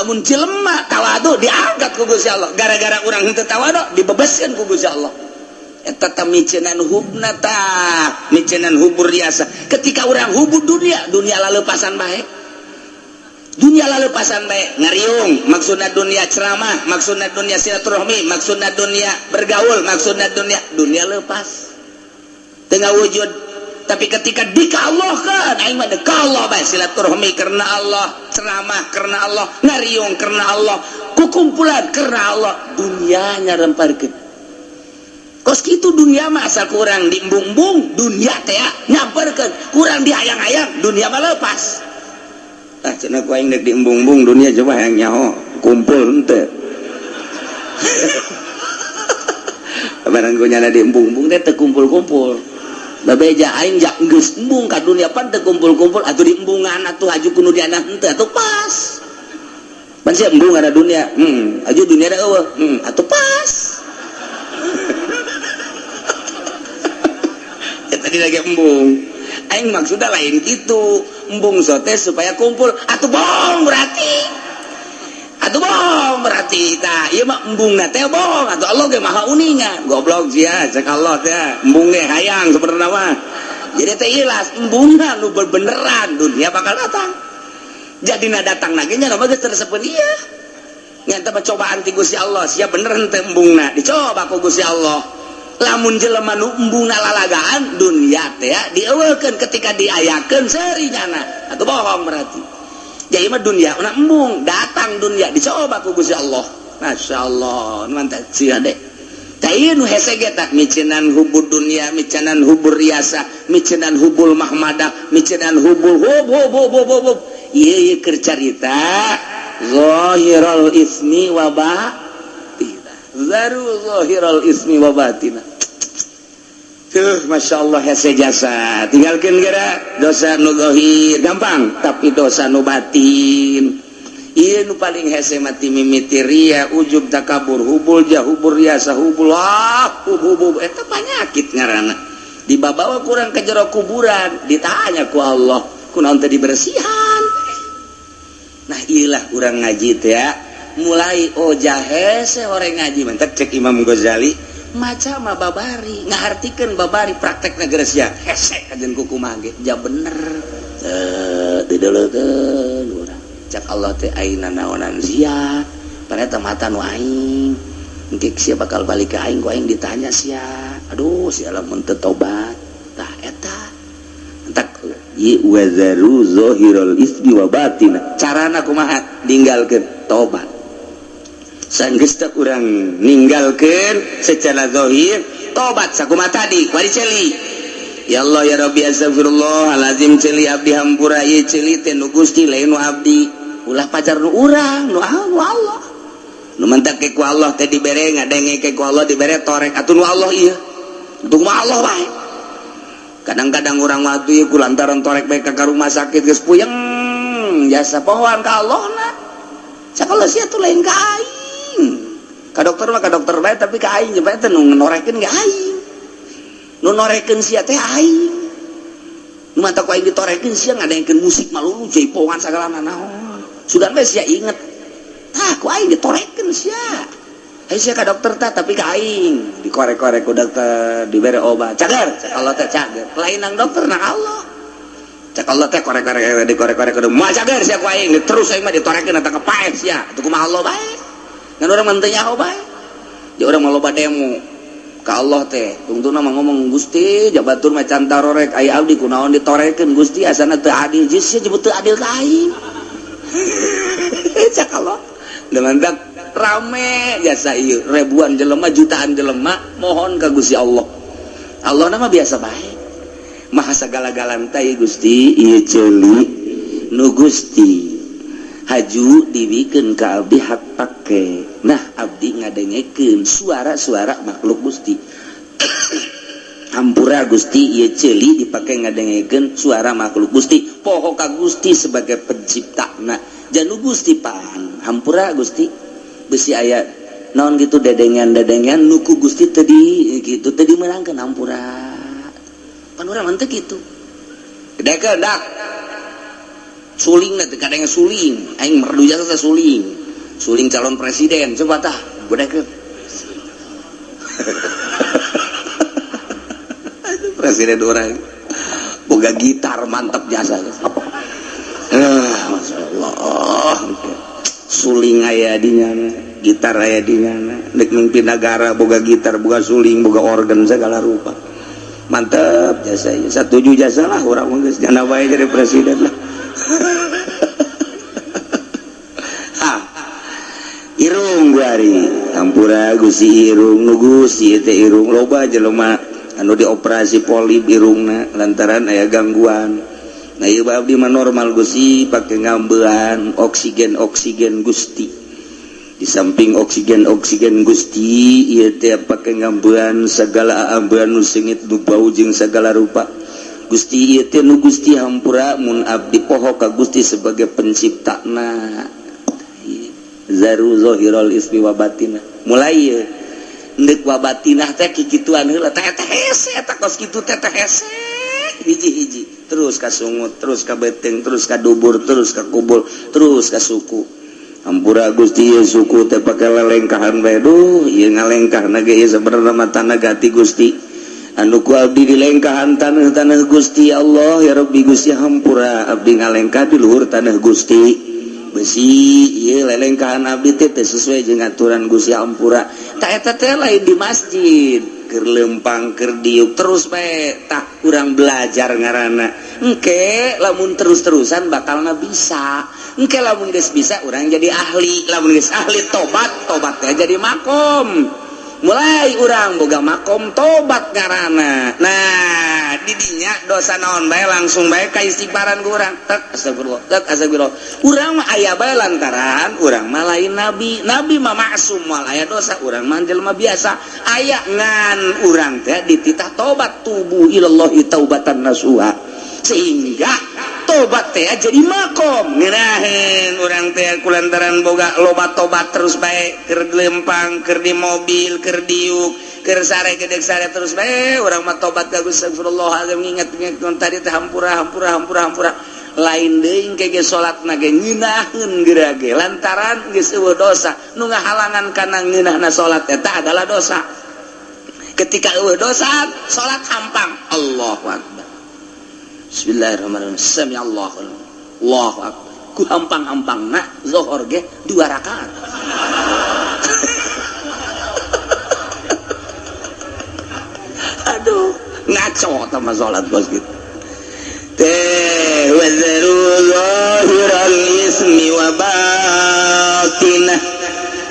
lamun jelema tawadu diangkat ku Gusti Allah gara-gara urang henteu tawadu dibebaskeun ku Gusti Allah eta teh micenan hubna tah micenan hubur riasa ketika urang hubur dunia laleupasan bae dunia laleupasan bae ngariung maksudna dunia ceramah maksudna dunia silaturahmi maksudna dunia bergaul maksudna dunia leupas tengah wujud tapi ketika dikaallahkan aing mah ka Allah bae silaturahmi karena Allah ceramah karena Allah ngariung karena Allah kukumpulan karena Allah dunia nyaremparkeun kos kitu dunia mah asal kurang diembung-embung dunia teh nyamperkeun kurang dihayang-hayang dunia mah leupas cenah ku aing deuk diembung-embung dunia coba hayang nyaho kumpul henteu barang ku nyana diembung-embung teh teu kumpul-kumpul babeja aing jak geus embung ka dunia pan teu kumpul-kumpul atuh diembungan atuh aju kudu diana henteu atuh pas pan sia embung ada dunia aju dunia da eueuh atuh pas eta lagi embung aing maksudna lain kitu embung sote supaya kumpul atuh bohong berarti tah ieu mah embungna teh bohong atuh Allah ge maha uningan goblok sia cek Allah teh embung ge hayang sebenarnya mah jadi teh ilas embungna nu beneran dunia bakal datang jadi na datang lagi nya mah geus terseupeun ieu nya teh cobaan ti Gusti Allah sia bener henteu embungna dicoba ku Gusti Allah lamun jelema nu embungna lalagaan dunia teh dieuweukeun ketika diayakeun serinyana atuh bohong berarti jadi mah dunia na embung datang dunia dicoba ku Gusti Allah masyaallah nu mantap sia deh tah ieu nu hese ge tah micenan hubur dunia micenan hubur riasa micenan hubul mahmadah micenan hubul hub ieu keur carita zahirul ismi wa batina zaru zahirul ismi wa batina tuh Masya Allah hese jasa tinggalkan gara dosa nu zahir gampang tapi dosa nu batin ieu nu paling hese mati mimiti ria ujub takabur hubul jah hubur riasa hubul hubul eta panyakit ngaranna dibawa kurang ke jero kuburan ditanya ku Allah kunaon teh dibersihan nah iyalah urang ngaji teh ya mulai hese orang ngaji mantap cek Imam Ghazali maca mah babari ngahartikeun babari praktek negara sia hese kajen kuku mage ja bener dideleukeun urang cak Allah teh ayeuna naonan sia ternyata mata nu aing engke sia bakal balik ka aing ku aing ditanya sia aduh sia lamun teu tobat tah eta entak ye wazaru zahirul ismi wa batina carana kumaha ninggalkeun tobat sanggeus teh urang ninggalkeun secara zahir tobat sakumaha tadi kuari ceuli ya Allah ya Rabbi astagfirullahalazim ceuli abdi hampura ieu ceuli teh nu Gusti lain nu abdi ulah pacar nu urang nu Allah nu mentak ke ku Allah teh dibere ngadenge ke ku Allah dibere torek atuh nu Allah ieu atuh mah Allah bae kadang-kadang urang waktu ieu kulantaran torek bae ka rumah sakit geus puyeng jasa pohon ka Allahna sakala sia tuh lain ka aing ka dokter mah ka dokter bae tapi ka aing bae teh nu norekeun ge aing nu norekeun sia teh aing nu mata ku aing ditorekeun sia ngadengkeun musik malulu jaipongan sagala naon sugan bae sia inget tah ku aing ditorekeun sia aing sia ka dokter tah tapi ka aing dikorek-korek ku dokter dibere obat cager cak Allah teh cager lain nang dokter nang Allah cak Allah teh korek-korek dikorek-korek kudu moal cager sia ku aing terus aing mah ditorekeun eta kepaet sia atuh kumaha Allah bae ngan urang mah teu nyaho bae jadi urang mah loba demo ka Allah teh tungtuna mah ngomong Gusti jabatur mah can tarorek aya abdi kunaon ditorekeun Gusti asana teu adil jeung sia nyebut teu adil ka aing cak Allah dengan dak rame jasa ieu ribuan jelema jutaan jelema mohon ka Gusti Allah Allah nama biasa bae maha sagala-galan teh Gusti ieu ceuli nu Gusti haju dibikin ka abdi hak pake nah abdi ngadengekeun suara-suara makhluk Gusti hampura Gusti ieu ceuli dipake ngadengekeun suara makhluk Gusti poho ka Gusti sebagai penciptana janu Gusti pan hampura Gusti besi aya naon gitu dedengan nuku Gusti tadi gitu tadi menangkeun hampura pan urang teh kitu gedekeun dak suling teh kadang suling aing merdu jasa suling calon presiden coba tah budak presiden orang boga gitar mantap jasa Masya Allah suling aya dinya gitar aya dinya dek mimpi negara boga gitar boga suling boga organ segala rupa mantap jasa setuju jasa lah orang geus nyana bae jadi presiden lah irung bari hampura Gusti irung nu Gusti teh irung loba jelema anu dioperasi polip irungna lantaran aya gangguan. Nah ieu abdi mah normal Gusti pake ngambean oksigen Gusti. Di samping oksigen Gusti ieu teh pake ngambean sagala ambean nu sengit nu bau jeung sagala rupa. Gusti ieu teh nu Gusti hampura mun abdi poho ka Gusti sebagai penciptana. Zaru zahirul ismi wa batinah. Mulai ieu neuk wa batinah teh kikituan heula teh hese eta kos kitu teh hese. Hiji-hiji terus ka sungut terus ka beteng terus ka dubur terus ka kubul terus ka suku hampura Gusti ieu suku teh pake lelengkahan bae duh ieu ngalengkahna ge ieu sabenerna mah tanah gati Gusti anu ku abdi di lengkahan taneuh Gusti Allah ya Rabbi Gusti hampura abdi ngalengkah di luhur tanah Gusti besi ieu lelengkahan abdi teh sesuai jeung aturan Gusti hampura tah eta teh lain di masjid keur lempang keur diuk terus bae tah urang belajar ngaranna engke lamun terus-terusan bakalna bisa engke lamun geus bisa urang jadi ahli lamun geus ahli tobat teh jadi makom mulai urang boga makom tobat ngaranna nah di dinya dosa naon bae langsung bae ka istighfaran ku urang tak astagfirullah urang mah aya bae lantaran urang mah lain nabi mah maksum moal aya dosa urang mah jelema biasa aya ngan urang teh dititah tobat tubuh ilallahi taubatan nasuha sehingga tobat teh jadi makom ngeunaheun urang teh kulantaran boga loba tobat terus bae keur lempang keur di mobil keur diuk keur sare gedeg sare terus bae urang mah tobat ka Gusti astagfirullahalazim nginget tadi teh hampura lain deui ke ge salatna ge ngeunaheun geura ge lantaran geus eueuh dosa nu ngahalangan kana ngeunahna salat eta adalah dosa ketika eueuh dosa salat hampang Allahu akbar Bismillahirrahmanirrahim sami Allahu akbar ku hampang-hampangna zuhur ge 2 rakaat aduh ngaco sama salat bos gitu teh wazaru zahiral ismi wa batinah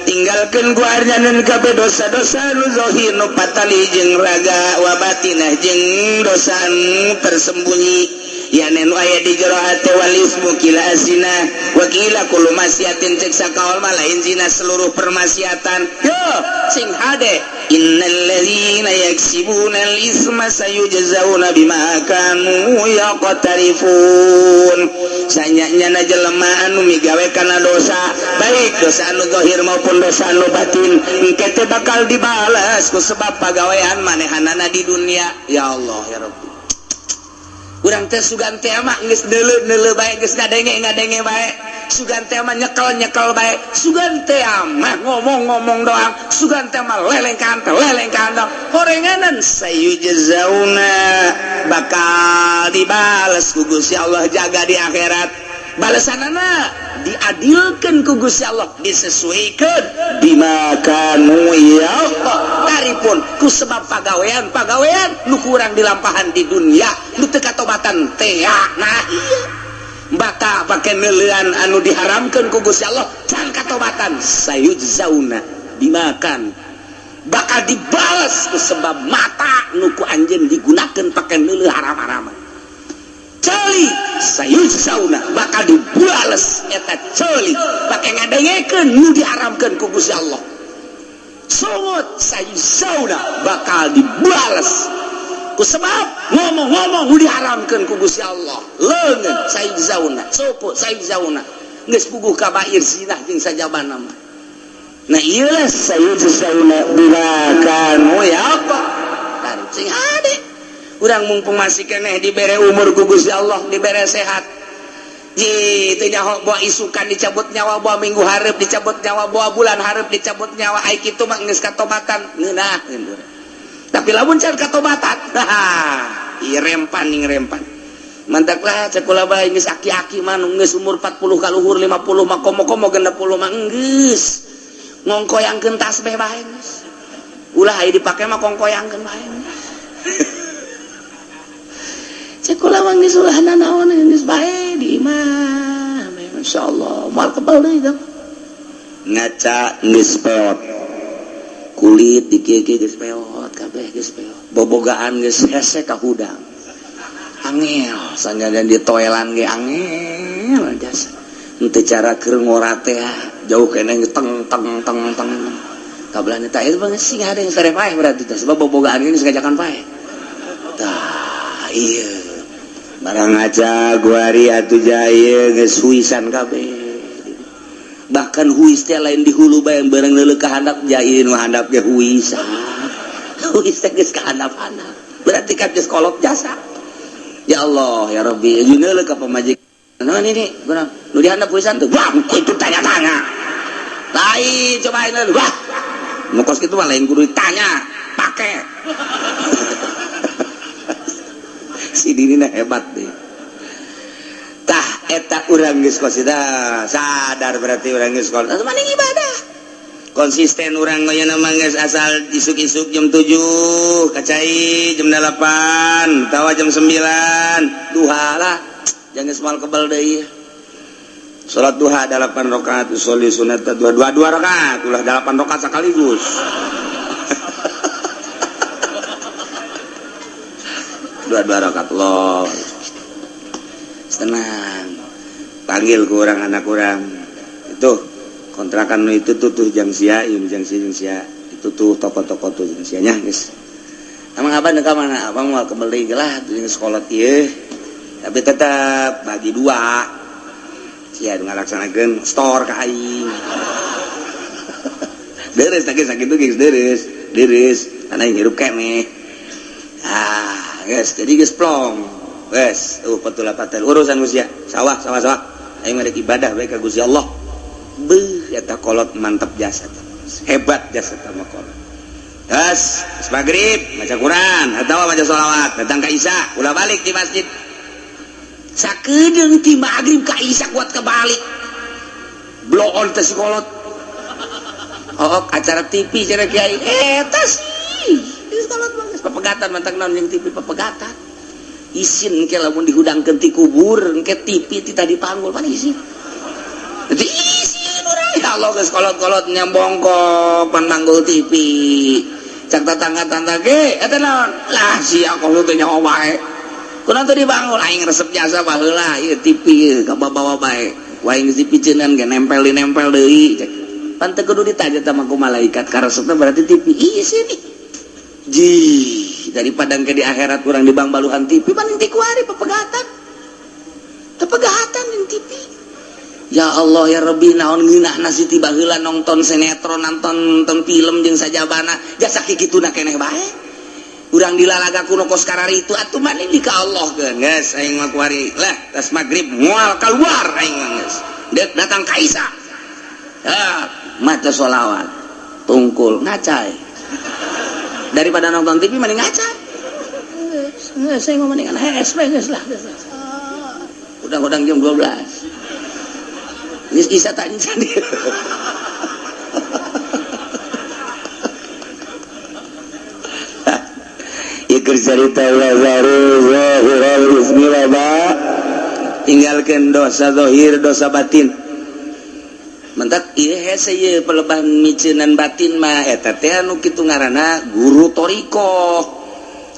tinggalkeun ku arjaneun kabeh dosa-dosa nu zahir nu patali jeung raga wa batinah jeung dosa nu tersembunyi ya nenu aya di jero hate wal ismu kila asina wa kila kullu masyiatin cek sakaul malain zina seluruh permaksiatan yo sing hade innal ladzina yaksibuna al isma sayujzauna bima kanu yaqtarifun sanyanya jelema anu migawe kana dosa baik dosa anu zahir maupun dosa anu batin engke teh bakal dibalas ku sebab pagawean manehanana di dunia ya Allah ya Rabbi urang teh sugan teh mah geus neuleuh bae geus ngadenge bae sugan teh mah nyekel bae sugan teh mah ngomong doang sugan teh mah lelengkan doang horenganan sayujzauna bakal dibales ku Gusti Allah jaga di akhirat balasanana diadilkeun ku Gusti Allah disesuaikeun bima kanu ya taripun ku sebab pagawean nu kurang dilampahan di dunia nu teu katobatan teh nah iya baka pake neuleuan anu diharamkeun ku Gusti Allah can katobatan sayujzauna bima kan bakal dibales ku sebab mata nu ku anjeun digunakeun pake neuleuh haram-haraman celi sayujzauna bakal dibales eta celi pake ngadengekeun nu diharamkeun ku Gusti Allah sungut sayujzauna bakal dibales ku sebab ngomong-ngomong nu diharamkeun ku Gusti Allah leungeun sayujzauna sopo sayujzauna geus puguh kabair zina jeung sajabana mah nah ieu lah sayujzauna bima kanu ya apa dari sing hade urang mumpung masih keneh dibere umur ku Gusti Allah dibere sehat itu nyawa buah isukan dicabut nyawa, buah minggu hareup dicabut nyawa, buah bulan hareup dicabut nyawa, ai kitu mah geus katobatan ngeunah. Tapi lamun can katobatan, ieu rempan ning rempan. Mantaklah cek kula bae geus aki-aki mah geus umur 40 ka luhur 50 mah komo-komo 60 mah geus ngongkoyangkeun tasbih bae geus. Ulah aya dipake mah kongkoyangkeun bae. Cek kula mah geus ulah nanaon geus bae di imah. Masyaallah, moal kebal deui tah. Ngaca geus peot. Kulit dikieu-kieu geus peot, kabeh geus peot. Bobogaan geus hese ka hudang. Angel, sanjadan di toilan ge angel jasa. Henteu cara keur ngora teh jauh keneh teng teng teng teng. Kabelan eta ieu mah sing ada yang sare paeh berarti teh sebab bobogaan geus ngajakan paeh. Tah, ieu. Barang aja guari atuh jaya geus huisan kabeh. Bahkan huis teh lain di hulu bae bareng leuleuh ka handap jaya nu handap ge huisan. Huis teh geus ka handap-handap. Berarti kan geus kolot jasa. Ya Allah ya Rabbi, juneuleuh ka pamajikan. Naon ini? Kunaon? Nu dihandap huisan tuh. Wah, itu tanya-tanya. Lain cobain dulu. Wah. Nu kos kitu mah lain kudu ditanya, pake. Si dinina hebat deh. Tah eta urang geus kos eta sadar berarti urang geus kos. Atuh maning ibadah. Konsisten urang ngoyeuna mah geus asal isuk-isuk jam 7, kacai jam 8, tawa jam 9, duha lah. Jangan geus moal kebal deui. Salat duha 8 rakaat, sholli sunat 2 rakaat, ulah 8 rakaat sekaligus. Dua rakaat loh. Tenang. Panggil ke orang anak orang. Itu kontrakan itu tuh jang sia itu tuh toko-toko tuh jang sianya guys. Emang abang dekat mana? Abang mau kembali lah tuh sekolah ieu. Tapi tetap bagi 2. Sia ngalaksanakeun store ka aing. Deres sakit tuh guys, deres. Karena yang hidup keneh. Guys, jadi geus plong. Guys, patul urusan usia. Sawah. Aing mah ibadah bae ka Gusti Allah. Beuh, eta kolot mantap jasa. Hebat jasa mah kolot. Gas, magrib baca Quran atawa baca sholawat, datang ka Isya, ulah balik di masjid. Sakedeung ti magrib ka Isya kuat kebalik. Blow on teh si kolot. Oh, acara TV cara kiai. Eta sih. Kolot mah papegatan mantang naon yang TV papegatan. Isin engke lamun dihudangkeun ti kubur, engke TV ti tadi panggul pan isin. Jadi isin urang ya Allah geus kolot-kolot nyambongkok pan manggul TV. Cak tetangga-tetangga ge eta naon? Lah sia kolot teh nyawa bae. Kunaon teh dibangun aing resep jasa baheula ieu TV ka bawa bae. Wae geus dipiceunan ge nempel deui cek. Pan teu kudu ditanya sama ku malaikat karesepna berarti TV isin nih. Daripada ke di akhirat kurang di bang baluhan TV paling ti kuari papegatan yang TV. Ya Allah ya Rabbi naon ngeunahna Siti baheula nonton sinetron nonton film jeung sajabana jasa kikituna keneh bae. Urang dilalaga kuno kos karari itu atuh mah di ka Allah keun geus aing mah kuari lah tas magrib moal keluar aing mah geus. Deuk datang ka Isya. Maca sholawat tungkul ngacai. Daripada nonton TV mending ngaca. Saya mau mendingan HSP geus lah. Udang-udang jam 12. Geus Isya tak ncan dia. Ieu cerita zahirul bismillah ba. Tinggalkeun dosa zahir, dosa batin. Mentak ieu hese ieu pelebahan miceunan batin mah eta teh anu kitu ngaranna guru toriko.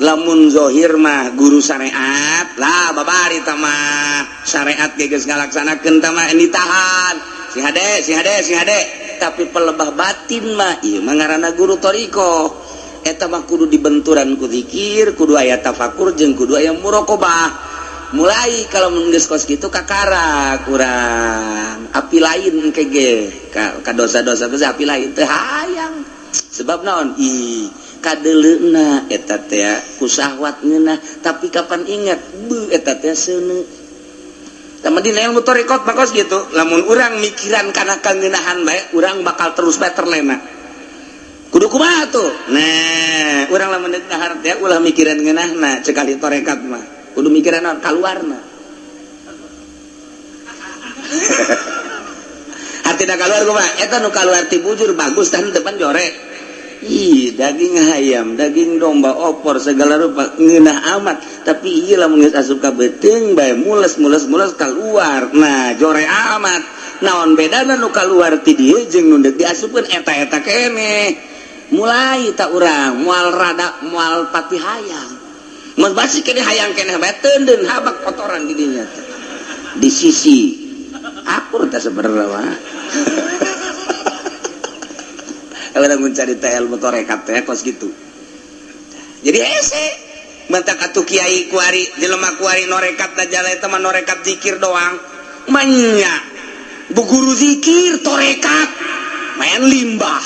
Lamun zahir mah guru syariat lah babari tah mah syariat ge geus ngalaksanakeun tah mah ditahan si hade tapi pelebah batin mah ieu mah ngaranna guru toriko eta mah kudu dibenturan ku zikir kudu aya tafakur jeung kudu aya muraqabah. Mulai kalau geus kos kitu kakara kurang api lain kege ka dosa-dosa geus api lain teu hayang sebab naon kadeleuna eta teh ku syahwat ngeunah tapi kapan ingat beuh eta teh seuneu teman di ilmu tarekat makos gitu lamun urang mikiran kana kangeunahan bae urang bakal terus bae terlena kudu kumaha tuh nah urang lamun deuk dahar teh ulah mikiran ngeunahna cek ahli tarekat mah kudu mikiran naon kaluarna hartina kaluar kumaha eta nu kaluar ti bujur bagus tah depan jorek ih daging ayam daging domba opor segala rupa ngeunah amat tapi ieu lamun geus asup ka beuteung bae mules keluar nah jore amat naon bedana nu kaluar ti dieu jeung nu deuk diasupkeun eta-eta keneh mulai tak urang moal rada moal pati hayang mun basi keneh hayang keneh bae teundeun habak kotoran di dinya di sisi akur teh sebenarnya mah orang mencari ilmu tarekat teh kos gitu jadi hese bentak atuh kiai kuari jelema kuari norekat da jala eta mah norekat zikir doang manya bu guru zikir tarekat main limbah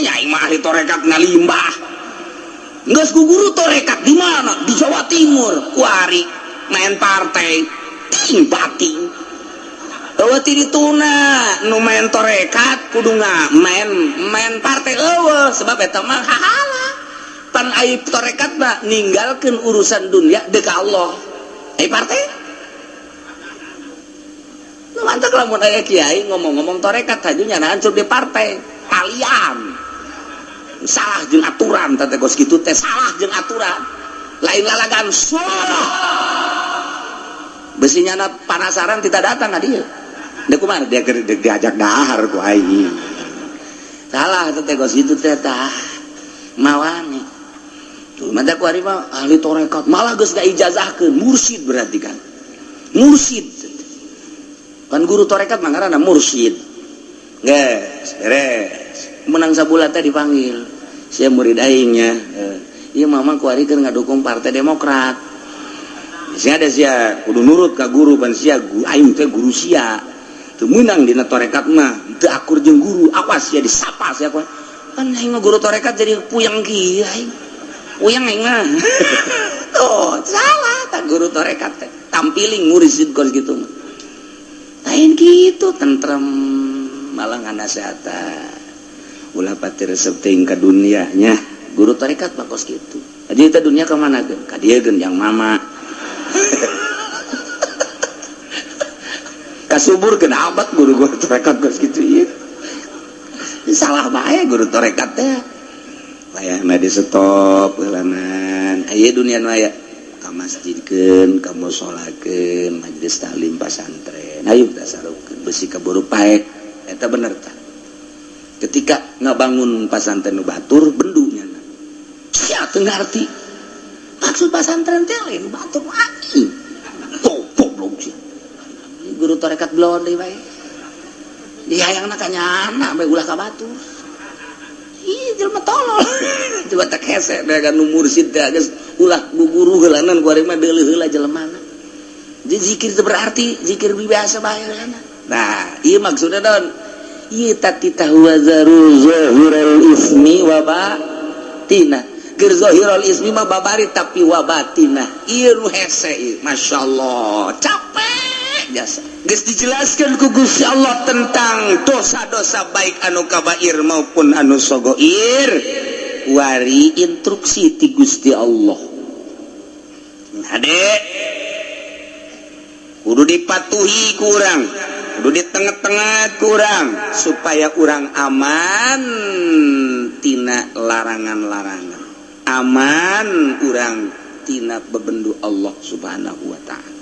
nyai mah ahli tarekat ngalimbah geus ku guru tarekat di mana di Jawa Timur kuari main partai ting bating ti dituna nu main tarekat kudu main partai eueuh sebab eta mah hahala pan aib tarekat mah ninggalkeun urusan dunia deuk ka Allah ai partai nu mantap lamun aya kiai ngomong-ngomong tarekat hajunya hancur di partai kalian salah jeung aturan teh gos kitu teh salah jeung aturan lain lalagan salah besinya panasaran tidak datang ka dieu dia kumaha dia diajak dahar ku aing salah teh gos itu teh tah mawane tuh manda ku ari mah ahli tarekat malah geus gaijazahkeun mursyid berarti kan mursyid kan guru tarekat mah ngaranna mursyid geus beres menang sabulat teh dipanggil sia murid aing nya ieu mama ku ari keur ngadukung Partai Demokrat sia ada sia kudu nurut ka guru pan sia aing teh guru sia teu meunang dina tarekat mah teu akur jeung guru awas ya disapa sia ku kan aing mah guru tarekat jadi puyeng kieu aing puyeng aing mah tuh salah tak guru tarekat teh tampiling mursyid kos kitu mah lain kitu tentrem malah nganasehatan ulah pati resep teuing ka dunia nya guru tarekat mah kos kitu jadi teh dunia ka mana geun ka dieu geun yang mama kasubur kena abad guru tarekat geus kitu ieu salah bae guru tarekat teh aya mah di stop heulanan aya dunia nu aya ka masjidkeun ka musolakeun majelis taklim pasantren ayo tasarukeun besi kaburu paek eta bener tah ketika ngabangun pasantren nu batur bendunya sia teu ngarti maksud pasantren teh lain batur anjing tuh goblok sih guru tarekat belon deui bae dihayangna ka nyana bae ulah ka batur ih jelema tolol coba tak hese da nu mursyid teh geus ulah guguru heulanan ku ari mah deuleuh heula jelemana jadi zikir teh berarti zikir biasa bae heulana nah ieu maksudna naon ieu tatitahu wa zaru zahiral ismi wa batinah keur zahirul ismi mah babari tapi wa batinah ieu nu hese ieu masyaallah capek jasa geus dijelaskeun ku Gusti Allah tentang dosa-dosa baik anu kabair maupun anu sagoir wari instruksi ti Gusti Allah hade kudu dipatuhi ku urang kudu ditengah-tengah ku urang supaya urang aman tina larangan-larangan aman urang tina bebendu Allah subhanahu wa ta'ala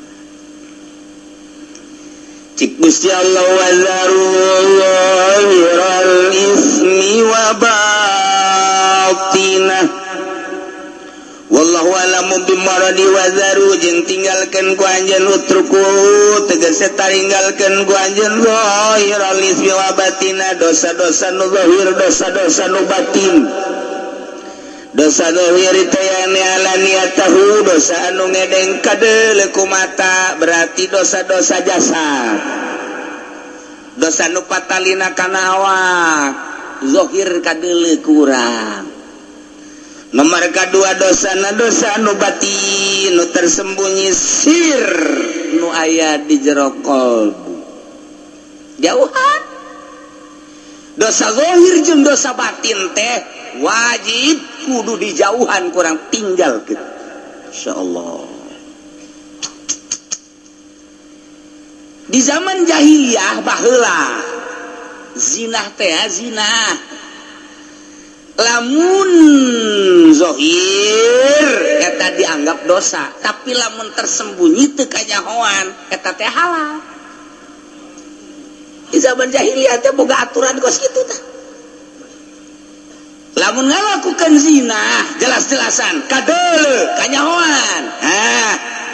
cik Gusti Allah wa zarural ismi wa batinah wallahu alamu bimaradi wa zaru jeung tinggalkeun ku anjeun utruku tegese taringgalkeun ku anjeun zahiral ismi wa batinah dosa-dosa nu zahir dosa-dosa nu batin dosa zahir tayane alaniyatahu dosa anu ngedeng kadeuleu ku mata berarti dosa-dosa jasad dosa nu patalina kana awak zahir kadeuleu ku urang nomor kadua dosa anu batin nu tersembunyi sir nu aya di jero qalbu jauhan dosa zahir jeung dosa batin teh wajib kudu dijauhan kurang tinggal gitu insyaallah. Di zaman jahiliyah baheula zina teh zina lamun zahir eta dianggap dosa tapi lamun tersembunyi teu kanyahoan eta teh halal. Di zaman jahiliyah teh boga aturan kos kitu tah. Lamun ngalakukeun zina jelas-jelasan kadeuleu kanyahoan.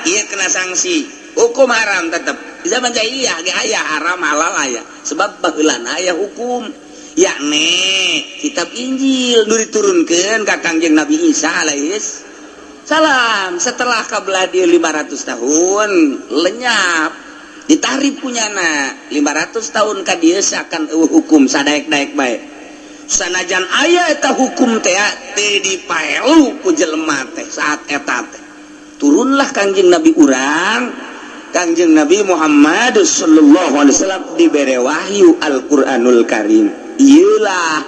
Ieu kena sanksi, hukum haram tetep. Di zaman jahiliyah ge aya haram halal aya. Sebab baheulana aya hukum yakni kitab Injil nu diturunkeun ka Kangjeng Nabi Isa alaihis salam setelah kabelah dia 500 tahun lenyap ditahrib punyana 500 tahun ka dieu akan hukum sadaek-daek bae sanajan aya eta hukum teh teu dipaelu ku jelema teh saat eta teh turunlah Kangjeng Nabi urang Kangjeng Nabi Muhammad sallallahu alaihi wasallam dibere wahyu Al-Qur'anul Karim. Iyalah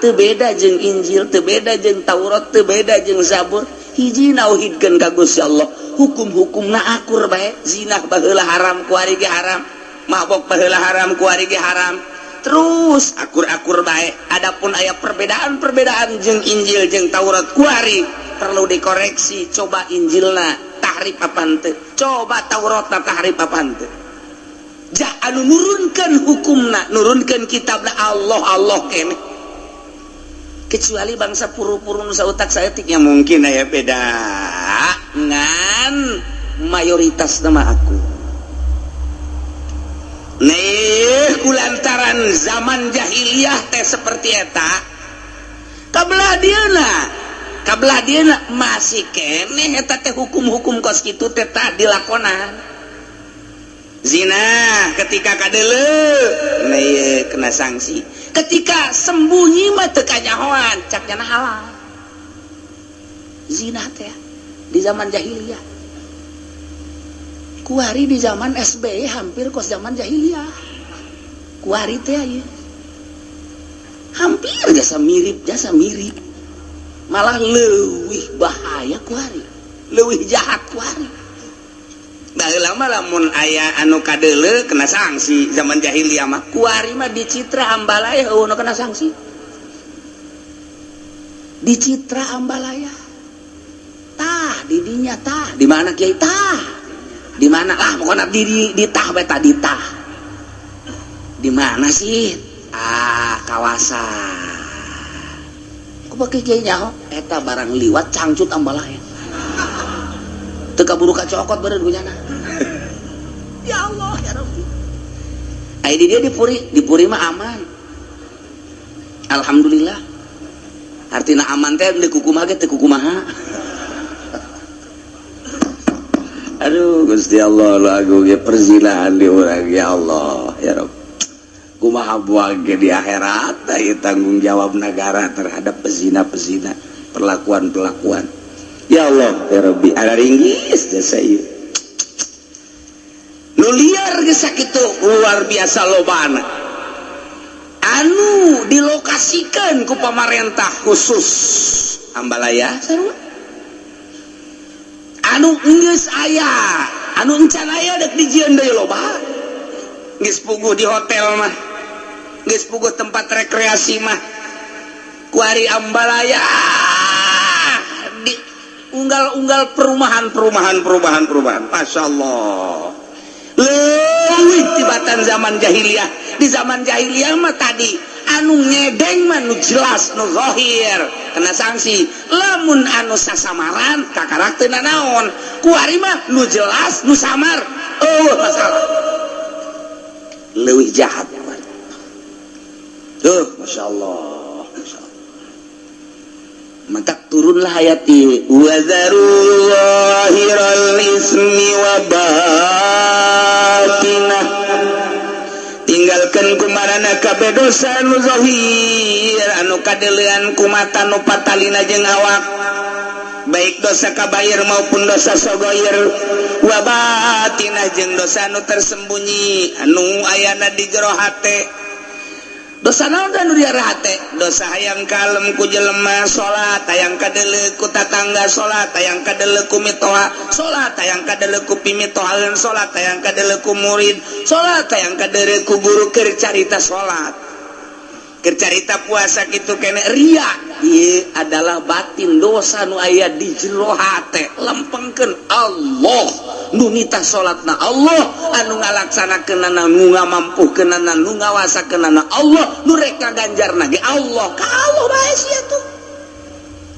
teu beda jeung Injil, teu beda jeung Taurat, teu beda jeung Zabur. Hiji nauhidkeun ka Gusti Allah, hukum-hukumna akur bae. Zina baheula haram ku ari ge haram, mabok baheula haram ku ari ge haram. Terus akur-akur bae. Adapun aya perbedaan-perbedaan jeung Injil jeung Taurat ku ari perlu dikoreksi. Coba Injilna tahrif apa henteu, coba Tauratna tahrif apa henteu. Ja anu nurunkeun hukumna, nurunkeun kitabna Allah keneh. Kecuali bangsa puru-puru nu sautak saeutik nya mungkin aya beda ngan mayoritas nama aku. Kulantaran zaman jahiliyah teh seperti eta kabelah dieuna masih keneh eta teh hukum-hukum kos kitu teh tak dilakonan. Zina ketika kadeuleu kena sanksi, ketika sembunyi mah teu kanyahoan cak nya halal. Zina teh di zaman jahiliyah kuari di zaman SBY hampir kos zaman jahiliyah kuari teh aya hampir jasa mirip malah leuwih bahaya kuari leuwih jahat kuari. Baheula mah lamun aya anu kadeuleu kena sanksi zaman jahiliyah mah kuari mah dicitra ambalaya heuh nu kena sanksi dicitra ambalaya tah di dinya tah di mana kiai tah di mana lah pokona di tah bae tah di tah di mana sih kawasan ku beuki kiai nyaho eta barang liwat cangcut ambalaya teu kaburu kacokot beureun gunyana. Ya Allah ya Rabbi. Ai di dia dipuri mah aman. Alhamdulillah. Artina aman teh deuk kumaha ge teu kumaha. Aduh Gusti Allah lagu ge perzinahan di urang ya Allah ya Rabb. Kumaha buang ge di akhirat ieu tanggung jawab negara terhadap pezina-pezina, perlakuan-perlakuan. Ya Allah ya Rabbi ada ringgis jasa ieu nu liar geus sakitu luar biasa lobana anu dilokasikeun ku pamarentah khusus ambalaya sarua anu geus aya anu encan aya dek dijieun deui loba geus puguh di hotel mah geus puguh tempat rekreasi mah kuari ambalaya unggal perumahan. Masya Allah leuwih tibatan zaman jahiliyah. Di zaman jahiliyah mah tadi anu ngedeng mah nu jelas nu zahir kena sanksi. Lamun anu sasamaran kakaraktena naon kuari mah nu jelas nu samar masalah leuwih jahat. Masya Allah. Maka turunlah ayat ini wazarul zahiral ismi wa batinah, tinggalkan kumarana kabeh dosa anu zahir anu kadeleuan ku mata nu patalina jeung awak baik dosa kabair maupun dosa sogoir wa batinah jeung dosa anu tersembunyi anu ayana di jero hate. Dosa naon anu di hate? Dosa hayang kalem ku jelema salat, hayang kadeuleu ku tatangga salat, hayang kadeuleu ku mitoha salat, hayang kadeuleu ku pimitohaeun salat, hayang kadeuleu ku murid salat, hayang kadeuleu ku guru keur carita salat. Keur carita puasa kitu kene ria. Ieu adalah batin dosa nu aya di jero hate. Lempengkeun Allah nu nita salatna Allah, anu ngalaksanakeunana, nu ngamampuhkeunana, nu ngawasakeunana Allah, nu rek ngaganjarna ge Allah. Kalau bae sia tuh.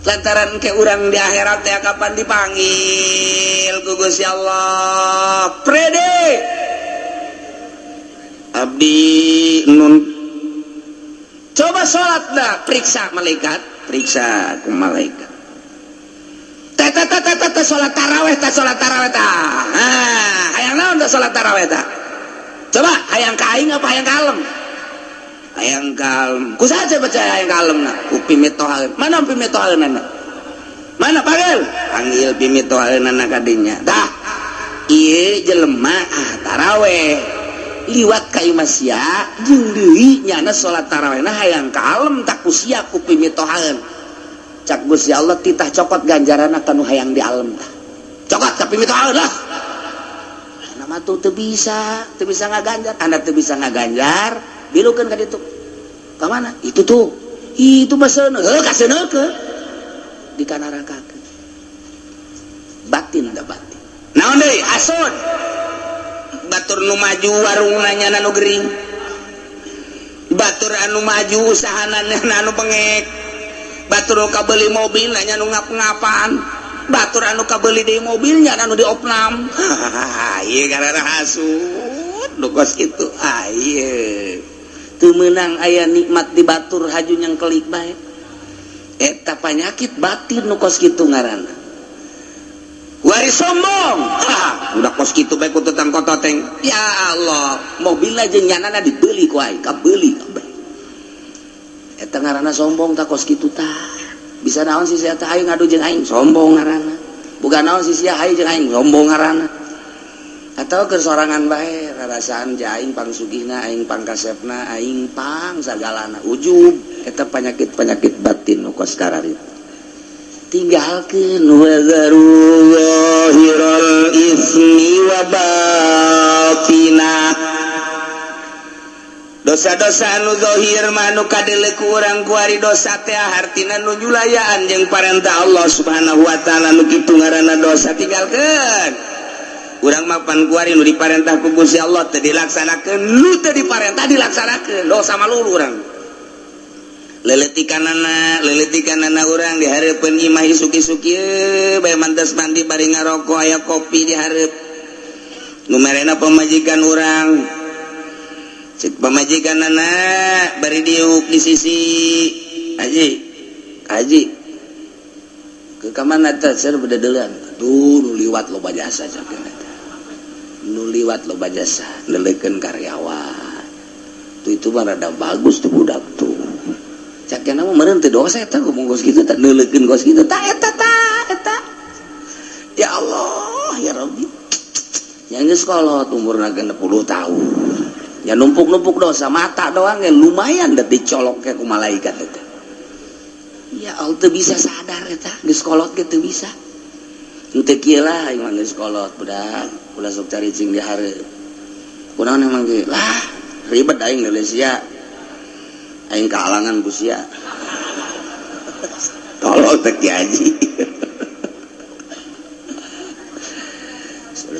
Lantaran ke urang di akhirat teh kapan dipanggil ku Gusti Allah. Prede. Abdi nun coba sholat dah, periksa malaikat, periksa ku malaikat. Tata sholat taraweh ta. Hayang naon teh sholat taraweh ta? Coba hayang kaing apa hayang kalem? Hayang kalem. Kusaha baca hayang kalem na? Ku pimitohaeun. Mana pimitohaeunana? Mana panggil? Panggil pimitohaeunana ka dinya. Tah, ieu jelema taraweh. Liwat ka imah sia jeung deui nyana salat tarawehna hayang kalem tak kusia ku pimitohaeun. Cak Gusti Allah titah cokot ganjaranna kanu hayang di alam tah. Cokot ka pimitohaeun lah. Nama tuh teu bisa ngaganjar, anda teu bisa ngaganjar, bilukeun ka ditu. Ka mana? Itu tuh. Itu baseuna, heuh kaseuneukeuh. Dikanarakakeun. Batin da batin. Naon deui? Asun. Batur nu maju warung nanya anu gering, batur anu maju usahana anu bengek, batur nu kabeli mobil nanya anu ngap-ngapan, batur anu kabeli deui mobilnya anu diopnam. Ieu karana hasud nu kos kitu. Ieu teu meunang aya nikmat di batur haju nyengkelik bae. Eta panyakit batin nu kos kitu ngaranna. Wari sombong, udah kos gitu baik untuk tentang kototeng. Ya Allah, mobil aja nyanana dibeli ku aing, kabeli kabeh. Eta ngaranna sombong tak kos gitu tah. Bisa naon sih sia teh aing ngadu jeung aing, sombong ngaranna. Bukan naon sih sia aing jeung aing, sombong ngaranna. Atau keur sorangan bae, rarasaan ja aing pangsugihna, aing pangkasepna, aing pang sagalana. Ujub, eta penyakit-penyakit batin nu kos kararit. Tinggalkeun wa zaru zahiral ismi wa batina. Dosa-dosa anu zahir mah anu kadeuleu ku urang ku ari dosa teh hartina nu julayaan jeung parentah Allah Subhanahu wa taala nu kitu ngaranna dosa. Tinggalkeun. Urang mah pan ku ari nu diparentah ku Gusti Allah teu dilaksanakeun, nu teu diparentah dilaksanakeun. Dosa malulu urang. Leletikanana urang di hareupeun imah isuki-suki bae mantes mandi bari ngarokok aya kopi di hareup. Nu merena pamajikan urang. Cek pamajikanana bari diuk di sisi Haji. Ke kamana teh seur bedeuleun. Aduh nu liwat loba jasa sakeun eta. Nu liwat loba jasa neleukeun karyawan. Tuh itu mah rada bagus tuh budak tuh. Cakena mah meureun teu dosa eta ngomong kos kitu teh neuleukeun kos kitu tah eta. Ya Allah ya Rabbi. Yang geus kolot umurna 60 tahun. Ya numpuk-numpuk dosa mata doang ya lumayan da dicolok ke ku malaikat eta. Ya Allah teu bisa sadar eta geus kolot ge teu bisa. Teu kieu lah aing mah geus kolot budak, ulah sok caricing di hareup. Kunaon emang ge? Lah ribet aing geus sia. Aing kahalangan ku sia. Tolol teh Ki Haji.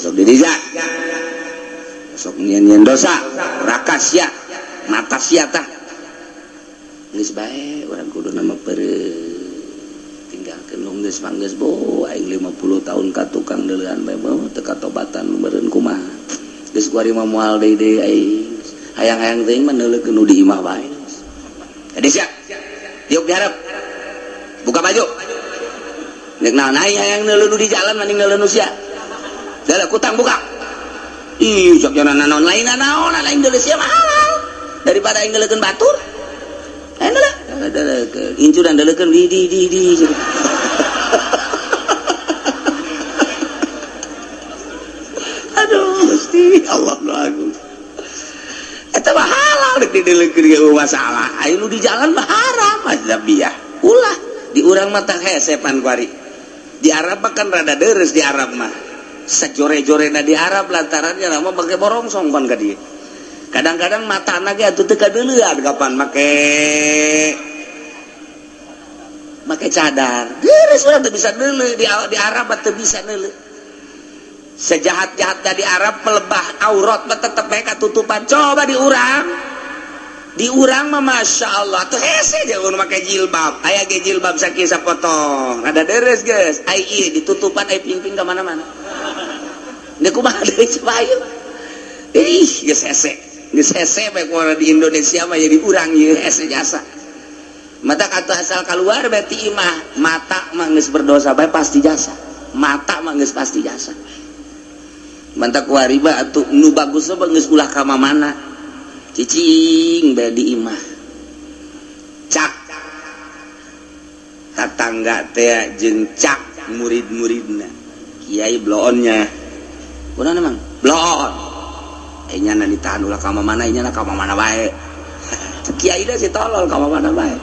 Sok dirija. Sok nyen-nyen dosa, raka sia, mata sia tah. Geus bae urang kudu nama tinggalkeun nu geus manggeus bo aing 50 tahun ka tukang deuleuan bae teu katobatan meureun kumaha. Geus kuari mah moal deui aing. Hayang-hayang teuing mah neuleukeun nu di imah bae. Jadi siap, diuk diharap, buka baju. Nek naon hayang neuleuh di jalan mending neuleuh nu sia. Dalah kutang buka. Ih, sok jangan naon lain naon, lain deuleuh sia mah halal. Daripada aing neuleukeun batur. Ayeuna lah, incuran deuleukeun di. Allah nu agung eta mah halal di dileungkeun masalah aya nu di jalan mah haram ajabiyah ulah di urang mah tah hesepan kuari di Arab kan rada deres di Arab mah sajore-jorena di Arab lantarannya nama make borongsong pan ka dieu kadang-kadang matana ge atuh teu kadeulean kapan make cadar deres urang teu bisa neuleuh di Arab teu bisa neuleuh sejahat-jahatnya di Arab melebah aurat tetep mereka tutupan coba di urang mah masya Allah tuh hese aja udah pakai jilbab ayah ge jilbab sakit sapotong ada deres guys ayah ditutupan ayah ping-ping kemana-mana ini kumaha dari Cibayu geus hese baik orang di Indonesia mah jadi urang ieu hese jasa mata kata asal keluar berarti imah mata mah geus berdosa bae pasti jasa mata mah geus pasti jasa mantap kuariba atuh nu bagus mah geus ulah ka mana cicing bae di imah cak tatangga teh jeung cak murid-muridna kiai bloonnya kunaon emang bloon nya na ditahan ulah ka mana nya na ka mana bae kiai da si tolol ka mana bae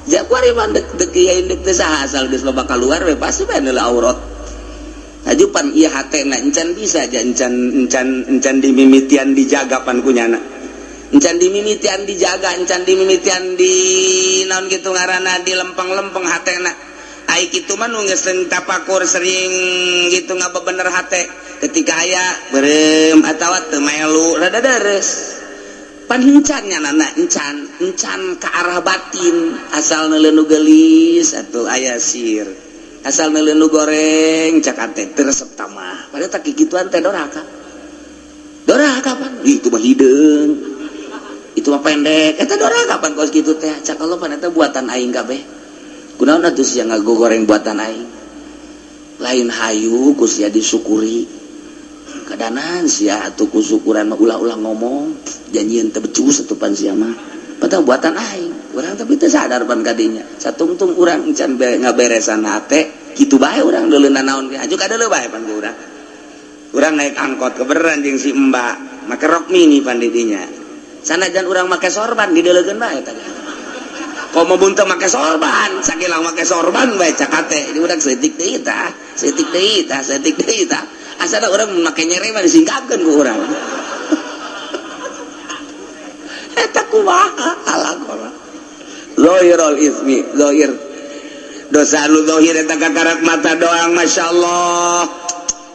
ja kuariba dek kiai dek teh saha asal geus loba keluar we pasti bae neuleuh aurat ajupan iya hatena encan bisa aja encan dimimitian dijaga pan kunyana encan dimimitian dijaga encan dimimitian di naon gitu ngaranna di lempeng-lempeng hatena ai kitu mah nu geus tapakur sering gitu ngabebener hate ketika aya beureum atawa teu melu rada deres pan encan nya nana encan ka arah batin asal neuleuh nu geulis atuh aya sir asal neuleuh nu goreng cakate teresep tamah padahal tak kikituan teh doraka pan itu mah hideung itu mah pendek eta doraka pan kos kitu teh cak Allah pan eta buatan aing kabeh kunaon atuh sia ngagogoreng buatan aing lain hayu ku sia disyukuri kadanan sia atuh ku syukuran mah ulah-ulah ngomong janjieun teh becus atuh pan sia mah padahal buatan aing urang tapi teu sadar pan kadinya satungtung urang encan ngaberesan hate kitu bae urang leuleuhna naon ge aju kadeuleuh bae pan ku urang naik angkot kebeneran jeung si Mbak make rok mini pan di dinya sanajan urang make sorban dideuleukeun bae tah kok mau bunte make sorban sakilang make sorban bae cakate di urang seutik deui tah asana urang make nyere mah disingkapkeun ku urang eta kumaha alaqala zahirul ismi zahir dosa anu zahir eta kakarak mata doang masyaallah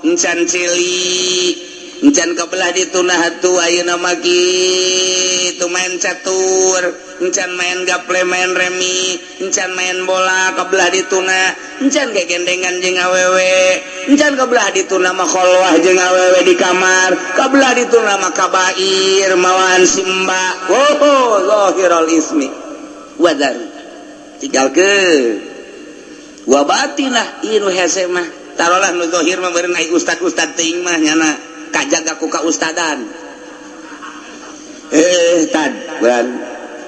encan cili encan kabelah ditunah atuh ayeuna mah kitu main catur encan main gaple main remi encan main bola kabelah dituna encan gegendengan jeung awewe encan kabelah dituna mah kholwah jeung awewe di kamar kabelah dituna mah kabair mawan simba zahirul ismi wadar tinggalkeun wa batinah inu hese mah tarolah nu zahir mah beureun ai ustad-ustad teuing mah nyana kajaga ku ka ustadan tad ban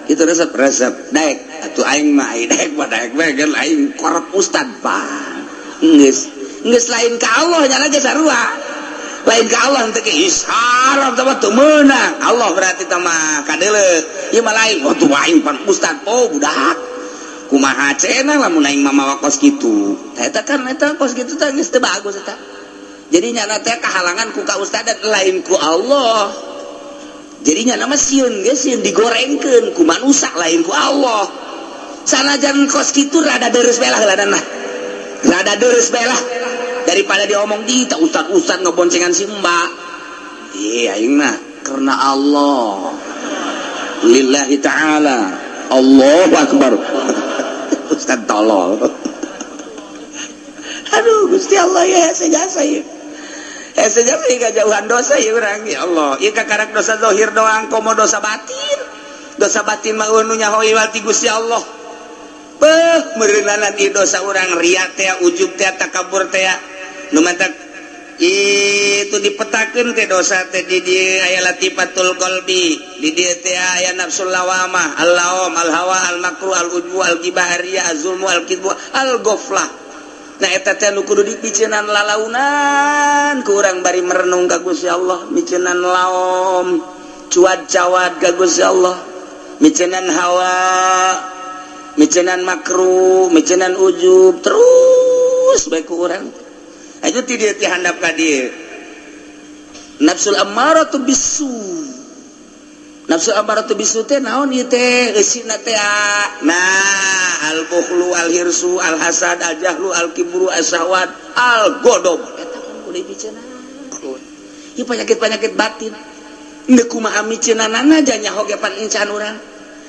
itu resep daek atuh aing mah ai daek bae geus aing korep ustad pan geus lain ka Allah nyana ge sarua lain ka Allah teh ge isharam teh teu meunang Allah berarti teh mah kadeuleuh ieu mah lain atuh aing pan ustad budak kumaha cenah lamun aing mah mawa kos kitu eta kan eta kos kitu teh geus teu bagus eta jadi nyana teh kahalangan ku ka ustadan lain ku Allah jadi nyana mah sieun geus sieun digorengkeun ku manusia lain ku Allah sanajan kos kitu rada deres belah heuladanna rada deres belah daripada diomong di tak ustad ngeboncengan si Mbak aing mah karena Allah lillahi ta'ala Allahu akbar ustad tolol aduh Gusti Allah ya sejasa ya sejasa ya jauhan dosa ya urang ya Allah ieu kakarak dosa zahir doang komo dosa batin mah nu nyahoi wati Gusti Allah meureunanan ieu dosa urang ria teh ujub teh takabur teh nu mantak itu dipetakeun teh dosa teh di dieu aya latifatul qalbi di dieu teh aya nafsul lawamah al-lawam al-hawa al-makruh al-ujbu al-ghibah ar-riya az-zulmu al-kidbu al-ghaflah nah eta teh nu kudu dipiceunan lalaunan ku urang bari merenung ka Gusti Allah miceunan laom cuad cawad ka Gusti Allah miceunan hawa miceunan makruh miceunan ujub terus bae ku urang aya ti dieu ti handap ka dieu nafsul ammaratu bisu nafsu amaratu bisu teh naon ieu teh eusina teh nah al bukhlu al hirsu al hasad al jahlu al kibru as-sawad al godom eta kan kudu dipiceunan ieu penyakit-penyakit batin teu kumaha miceunanana nya hoge pan encan urang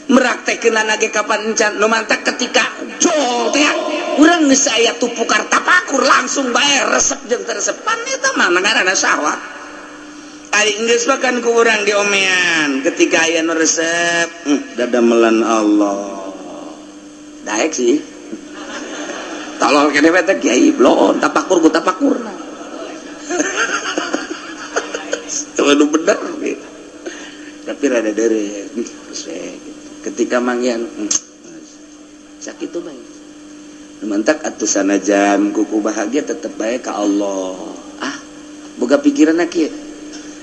meraktekeunana ge kapan encan nu mantak ketika jol teh urang geus aya tupukar tapakur langsung bae resep jeung teu resep pan eta mah ngaranna syahwat ari geus makan ku urang diomean ketika aya nu resep dadamelan Allah daek sih tolol kene teh kiai blon tapakur ku tapakurna itu bener gitu. Tapi rada deureut ketika mangyan sakitu bae mantak atuh sanajan kuku bahagia tetep bae ka Allah boga pikiranna kieu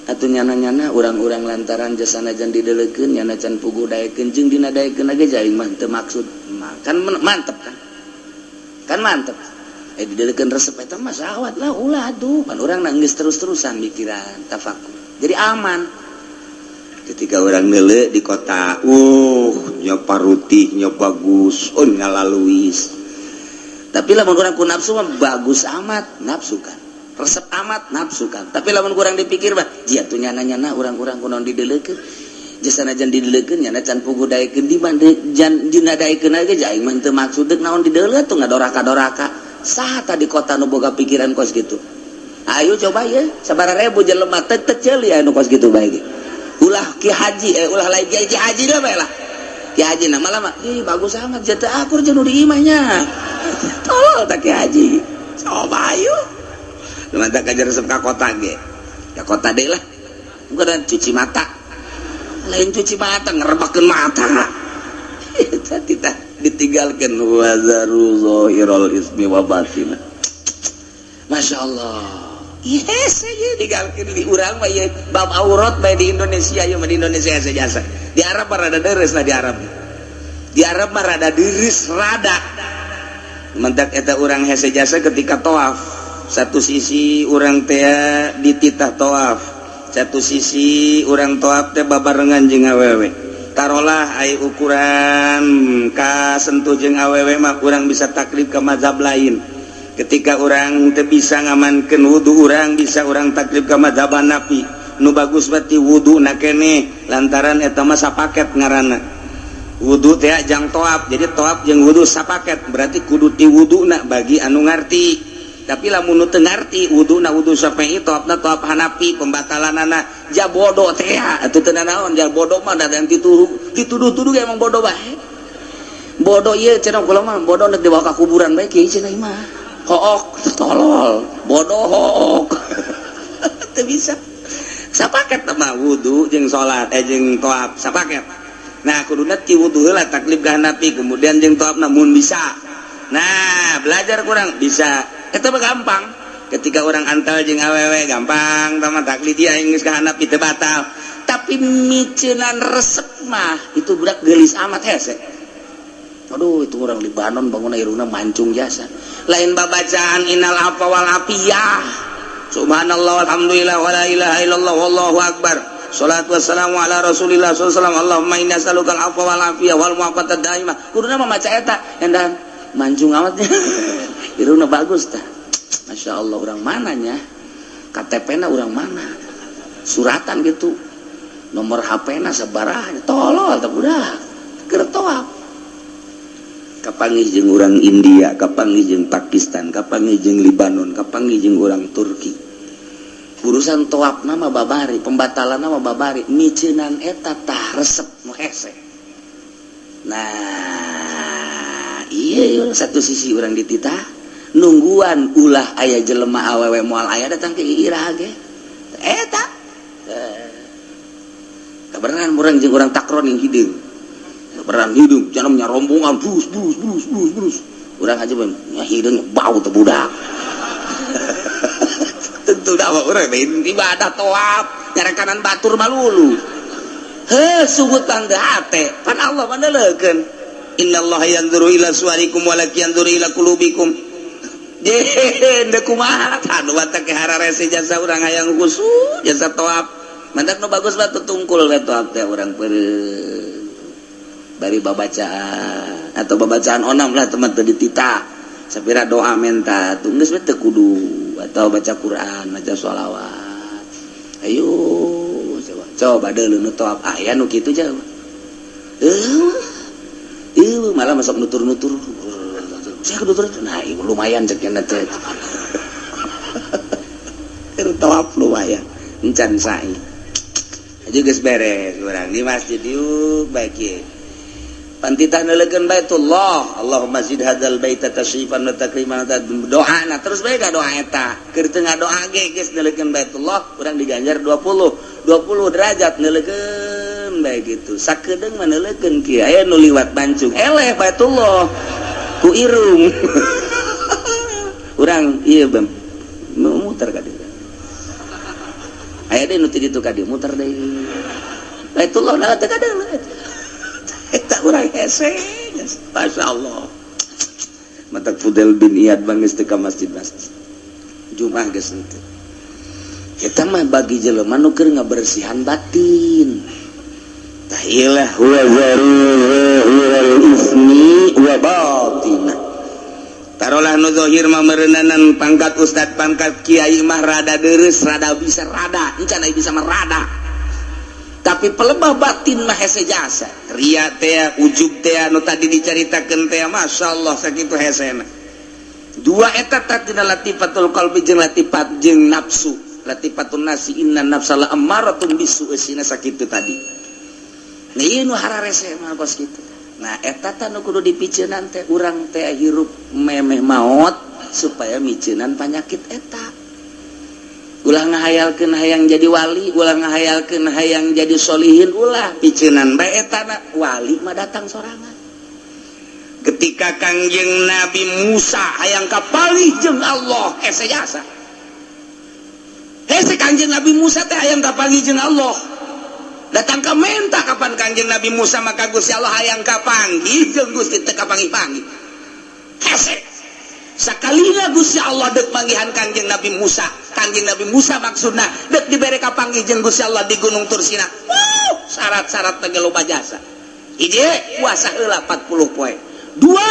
atuh nyana-nyana urang-urang lantaran jasana jan didelekeun nyana can puguh daekeun jeung dina daekeun ge jaing mah teu maksud kan mantep kan mantep didelekeun resep eta mah syahwat lah ulah atuh pan urang geus terus-terusan mikiran tafakur jadi aman ketika orang neuleuh di kota nya parutih nya bagus ngalaluis tapi lamun urang ku nafsu mah bagus amat nafsu kan resep amat nafsu kan tapi lamun kurang dipikir mah jiatu nyana-nyana urang-urang kunaon didelekeun jasana jan didelekeun nyana can puguh daekeun di mande jan dina daekeun ge jaing mah teu maksud deuk naon dideuleut tuh ngadoraka-doraka saha tadi kota nu boga pikiran kos gitu ayo coba ye sabaraha ribu jelema teu ceuli anu kos gitu bae ge ulah ki haji ulah lain ki haji da bae lah ki haji na malah mah bagus amat jatah akur jeung nu di imahnya tolol tak ki haji coba ayo mantak kajar resep ka kota ge ka kota deui lah bukan cuci mata lain cuci mata ngerebakeun mata eta titah ditinggalkeun wazaru zahirul ismi wa batina masyaallah yes ye digalkeun di urang mah ye bab aurat bae di Indonesia ye mah di Indonesia jasa di Arab mah rada deres lah di Arab mah rada diris rada mantak eta urang hese jasa ketika tawaf satu sisi orang teh dititah tawaf satu sisi orang tawaf teh babarengan jeung awewe tarolah aya ukuran ka sentuh jeung awewe mah urang bisa taklif ke mazhab lain ketika orang teu bisa ngamankeun wudu urang bisa orang taklif ke mazhab Hanafi nu bagus berarti wuduna keneh lantaran eta mah sapaket ngaranna wudu teh jang tawaf jadi tawaf jeung wudu sapaket berarti kudu ti wuduna bagi anu ngarti tapi lamun nu teu ngarti wuduna wudu Syafi'i tawafna tawaf Hanafi pembatalanana ja bodoh teh atuh teu naon ja bodoh mah da yang dituduh-tuduh emang bodoh bae bodoh ieu cenah kula mah bodoh neuk dibawa ka kuburan bae kieu cenah mah hook tolol bodoh hook teu bisa sapaket mah wudu jeung salat jeung tawaf sapaket nah kuduna ti wudu heula taklif ka Hanafi kemudian jeung tawafna mun bisa nah belajar kurang bisa itu gampang ketika orang antal jeung awewe gampang tamat taklid dia geus ka Hanafi teu batal tapi miceunan resep mah itu budak geulis amat hese aduh itu orang Libanon bangun irungna mancung jasa lain babacaan innal afwa wal afiyah subhanallah walhamdulillah wala ilaha illallah wallahu akbar sholatu wassalamu ala rasulillah sallallahu alaihi wasallam Allahumma inna nas'aluka al afwa wal afiyah wal mu'afatad daimah kuduna mah maca eta endan mancung amatnya irungna bagus tah Masya Allah orang mananya KTP-na orang mana suratan gitu nomor HP-na sabaraha tolol tak udah keur tawaf kapanggih jeung urang India kapanggih jeung Pakistan kapanggih jeung Libanon kapanggih jeung urang Turki urusan tawafna mah babari pembatalanna mah babari miceunan eta tah resep nu hese nah iya satu sisi orang dititah nungguan ulah aya jelema awewe moal aya datang ke irah ge eta kabarengan urang jeung urang takron yang hideung kabarengan hideung janamnya rombongan brus urang aja hideung bau teu budak tentu dawa urang ibadah tawaf nyarekanan batur malulu subutan teh hate pan Allah mandelekeun innallaha yanzuru ila suwarikum walaki yanzuru ila qulubikum deh kumaha anu batak hararese jasa urang hayang khusyuk jasa tawaf mantak nu bagus batu tungkul we tawaf teh urang peureun bari babacaan atau babacaan onam lah teman teu ditita sapira doa menta tunggeus we teu kudu atau baca Quran baca sholawat ayo coba deuleu nu tawaf aya nu kitu jah malah masuk nutur-nutur saya nutur nah lumayan cek nya teh tawaf lumayan encan sae aja geus beres urang di masjid yuk baik ye pantitah neulekeun Baitullah Allahumma zid hadzal baita tashrifan wa takriman doana terus bae ka doa eta keur teu ngadoa ge geus neulekeun Baitullah urang diganjar 20 derajat neulekeun bae gitu sakedeung mah neulekeun kieu aya nu liwat Bancung eleh Baitullah ku irung urang ieu bam muter ka dieu aya deui nu ti ditu ka dieu muter deui Baitullah nah teu kadeung eta urang hese masyaallah matak Fudel bin Iyad bangis teu ka masjid Jumaah geus henteu eta mah bagi jelema nu keur ngabersihan batin tahilah wa zarul ismi wa batina tarolah nu zahir mah meureunanan pangkat ustad pangkat kiai mah rada deureus rada bisa rada encan aya bisa mah rada tapi pelebah batin mah hese jasa ria teh ujub teh anu tadi dicaritakeun teh masyaallah sakitu hesena dua eta tatina latifatul qalbi jeung latifat jeung nafsu latifatun nasi inna nafsala ammaratun bisu esina sakitu tadi nah ieu nu hararese mah bos kitu nah eta teh nu kudu dipiceunan teh urang teh hirup memeh maot supaya miceunan panyakit eta ulah ngahayalkeun hayang jadi wali ulah ngahayalkeun hayang jadi solihin ulah piceunan bae eta wali mah datang sorangan ketika Kangjeng Nabi Musa hayang kapanggih jeung Allah hese jasa hese Kangjeng Nabi Musa teh hayang kapanggih jeung Allah datang ka menta kapan Kangjeng Nabi Musa maka Gusti Allah hayang kapanggih jeung Gusti teu kapanggih-panggih hese sakalina Gusti Allah deuk manggihan Kangjeng Nabi Musa maksudna deuk dibere kapanggih jeung Gusti Allah di Gunung Tursina syarat-syarat teh loba jasa hiji puasa heula 40 poe dua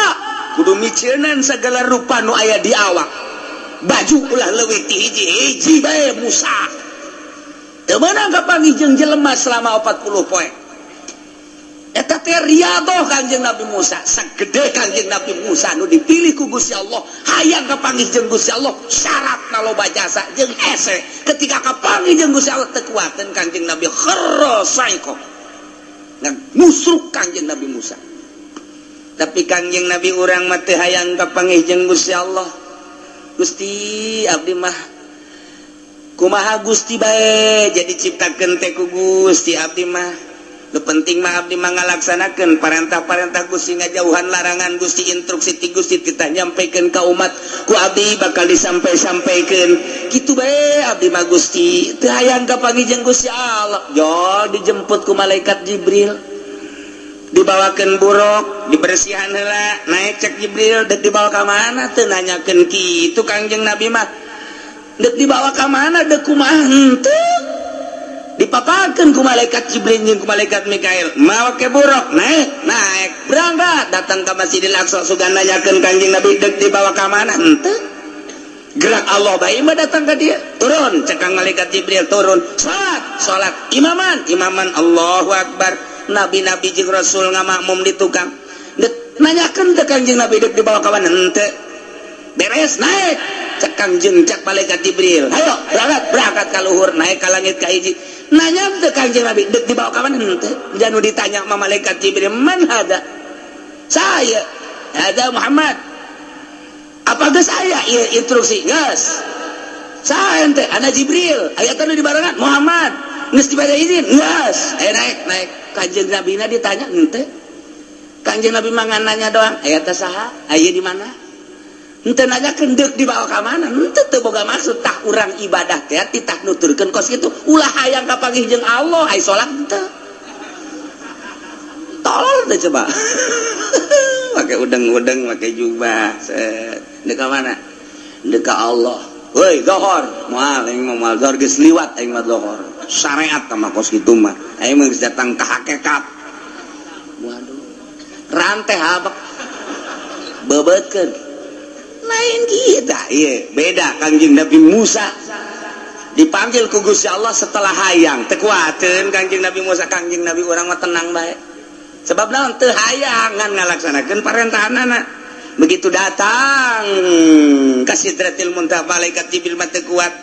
kudu miceunan segala rupa nu aya di awak baju ulah leuwih ti hiji bae Musa teu meunang kapanggih jeung jelema selama 40 poe eta teh riadoh Kangjeng Nabi Musa sagede Kangjeng Nabi Musa nu dipilih ku Gusti Allah hayang kapanggih jeung Gusti Allah syaratna loba jasa jeung hese ketika kapanggih jeung Gusti Allah teu kuateun Kangjeng Nabi kharasaiqo ngan musruk Kangjeng Nabi Musa tapi Kangjeng Nabi urang mah teu hayang kapanggih jeung Gusti Allah Gusti abdi mah kumaha Gusti bae jadi ciptakeun teh ku Gusti abdi mah nu penting mah abdi mah ngalaksanakeun parentah-parentah Gusti ngajauhan larangan Gusti instruksi ti Gusti kita nyampaikan ka umat ku abdi bakal disampai-sampaikeun kitu bae abdi mah Gusti teu hayang kapanggih jeung Gusti Allah jol dijemput ku malaikat Jibril dibawakeun buruk dibersihan heula naik cek Jibril deuk dibawa ka mana teu nanyakeun kitu Kangjeng Nabi mah deuk dibawa ka mana deuk kumaha henteu dipapakeun ku malaikat Jibril jeung ku malaikat Mikail mawa ke buruk naik berangkat datang ke Masjidil Aqsa sugan nanyakeun Kangjeng Nabi deuk dibawa ka mana henteu gerak Allah bae mah datang ka dieu turun cekang malaikat Jibril turun salat imaman Allahu Akbar nabi-nabi jeung rasul ngamakmum di tukang nanyakeun teh Kangjeng Nabi deuk dibawa ka mana henteu beres naik cekang jeung cek malaikat Jibril ayo berangkat ka luhur naik ka langit ka hiji nanya teh Kangjeng Nabi deuk dibawa ka mana henteu janu ditanya sama malaikat Jibril man hada saya ada Muhammad apa geus aya ieu instruksi geus saya ente ada Jibril aya teh dibarengan Muhammad geus dibere izin geus naik Kangjeng Nabi na ditanya henteu Kanjeng Nabi mangananya doang aya teh saha aya di mana henteu nanyakeun deuk dibawa ka mana henteu teu boga maksud tah urang ibadah teh titah nuturkeun kos kitu ulah hayang kapanggih jeung Allah ai salat henteu tolol teh coba pakai udeng-udeng pakai jubah set deuk ka mana deuk ka Allah woi dohor moal aing moal dohor geus liwat aing mah dohor syariat mah kos kitu mah aing mah geus datang ka hakikat waduh ranteh habak bebeutkeun lain kita iya beda Kangjeng Nabi Musa dipanggil ku Gusti Allah setelah hayang teu kuateun Kangjeng Nabi Musa Kangjeng Nabi urang mah tenang bae sebab naon teu hayangan ngalaksanakeun parentahannana begitu datang ka Sidratil Muntaha malaikat Jibril mah teu kuat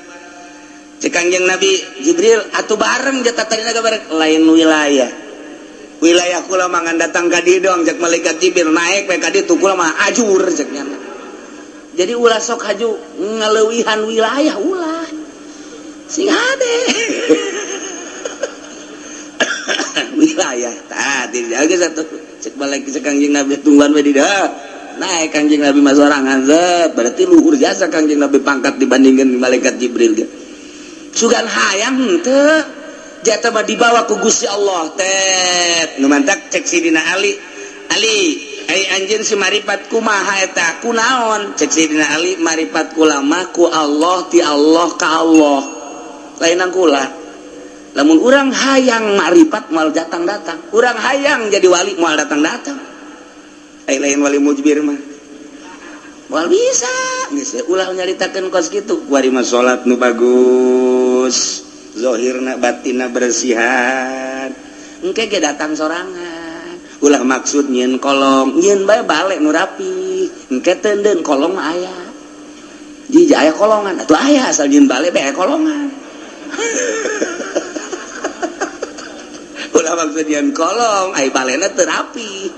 cek Kangjeng Nabi Jibril atuh bareng jata tadina bareng lain wilayah kula mangan datang ka dieu dong cek malaikat Jibril naik we ka dieu kula mah ajur cek nya jadi ulah sok haju ngeleuwihan wilayah ulah sing hade wilayah tadi jaga satu cek balik ke Kangjeng Nabi tungguan we di dah naik Kangjeng Nabi mah sorangan zat berarti luhur jasa Kangjeng Nabi pangkat dibandingkan malaikat Jibril ge sugan hayang henteu jata mah dibawa ku Gusti Allah tet nu mantak cek sidina Ali ai anjeun si maripat kumaha eta kunaon cek sidina Ali maripat kula mah ku Allah ti Allah ka Allah lain kula lamun urang hayang maripat moal datang-datang urang hayang jadi wali moal datang-datang ai lain wali mujbir mah moal bisa geus ulah nyaritakeun kos kitu kuari mah salat nu bagus zahirna batinna bersihan engke ge datang sorangan ulah maksud nyeun kolong nyeun bae bale nu rapi engke teu kolong aya jadi aya kolongan atuh aya asal nyeun bale bae aya kolongan ulah maksud nyeun kolong ai balena teu rapi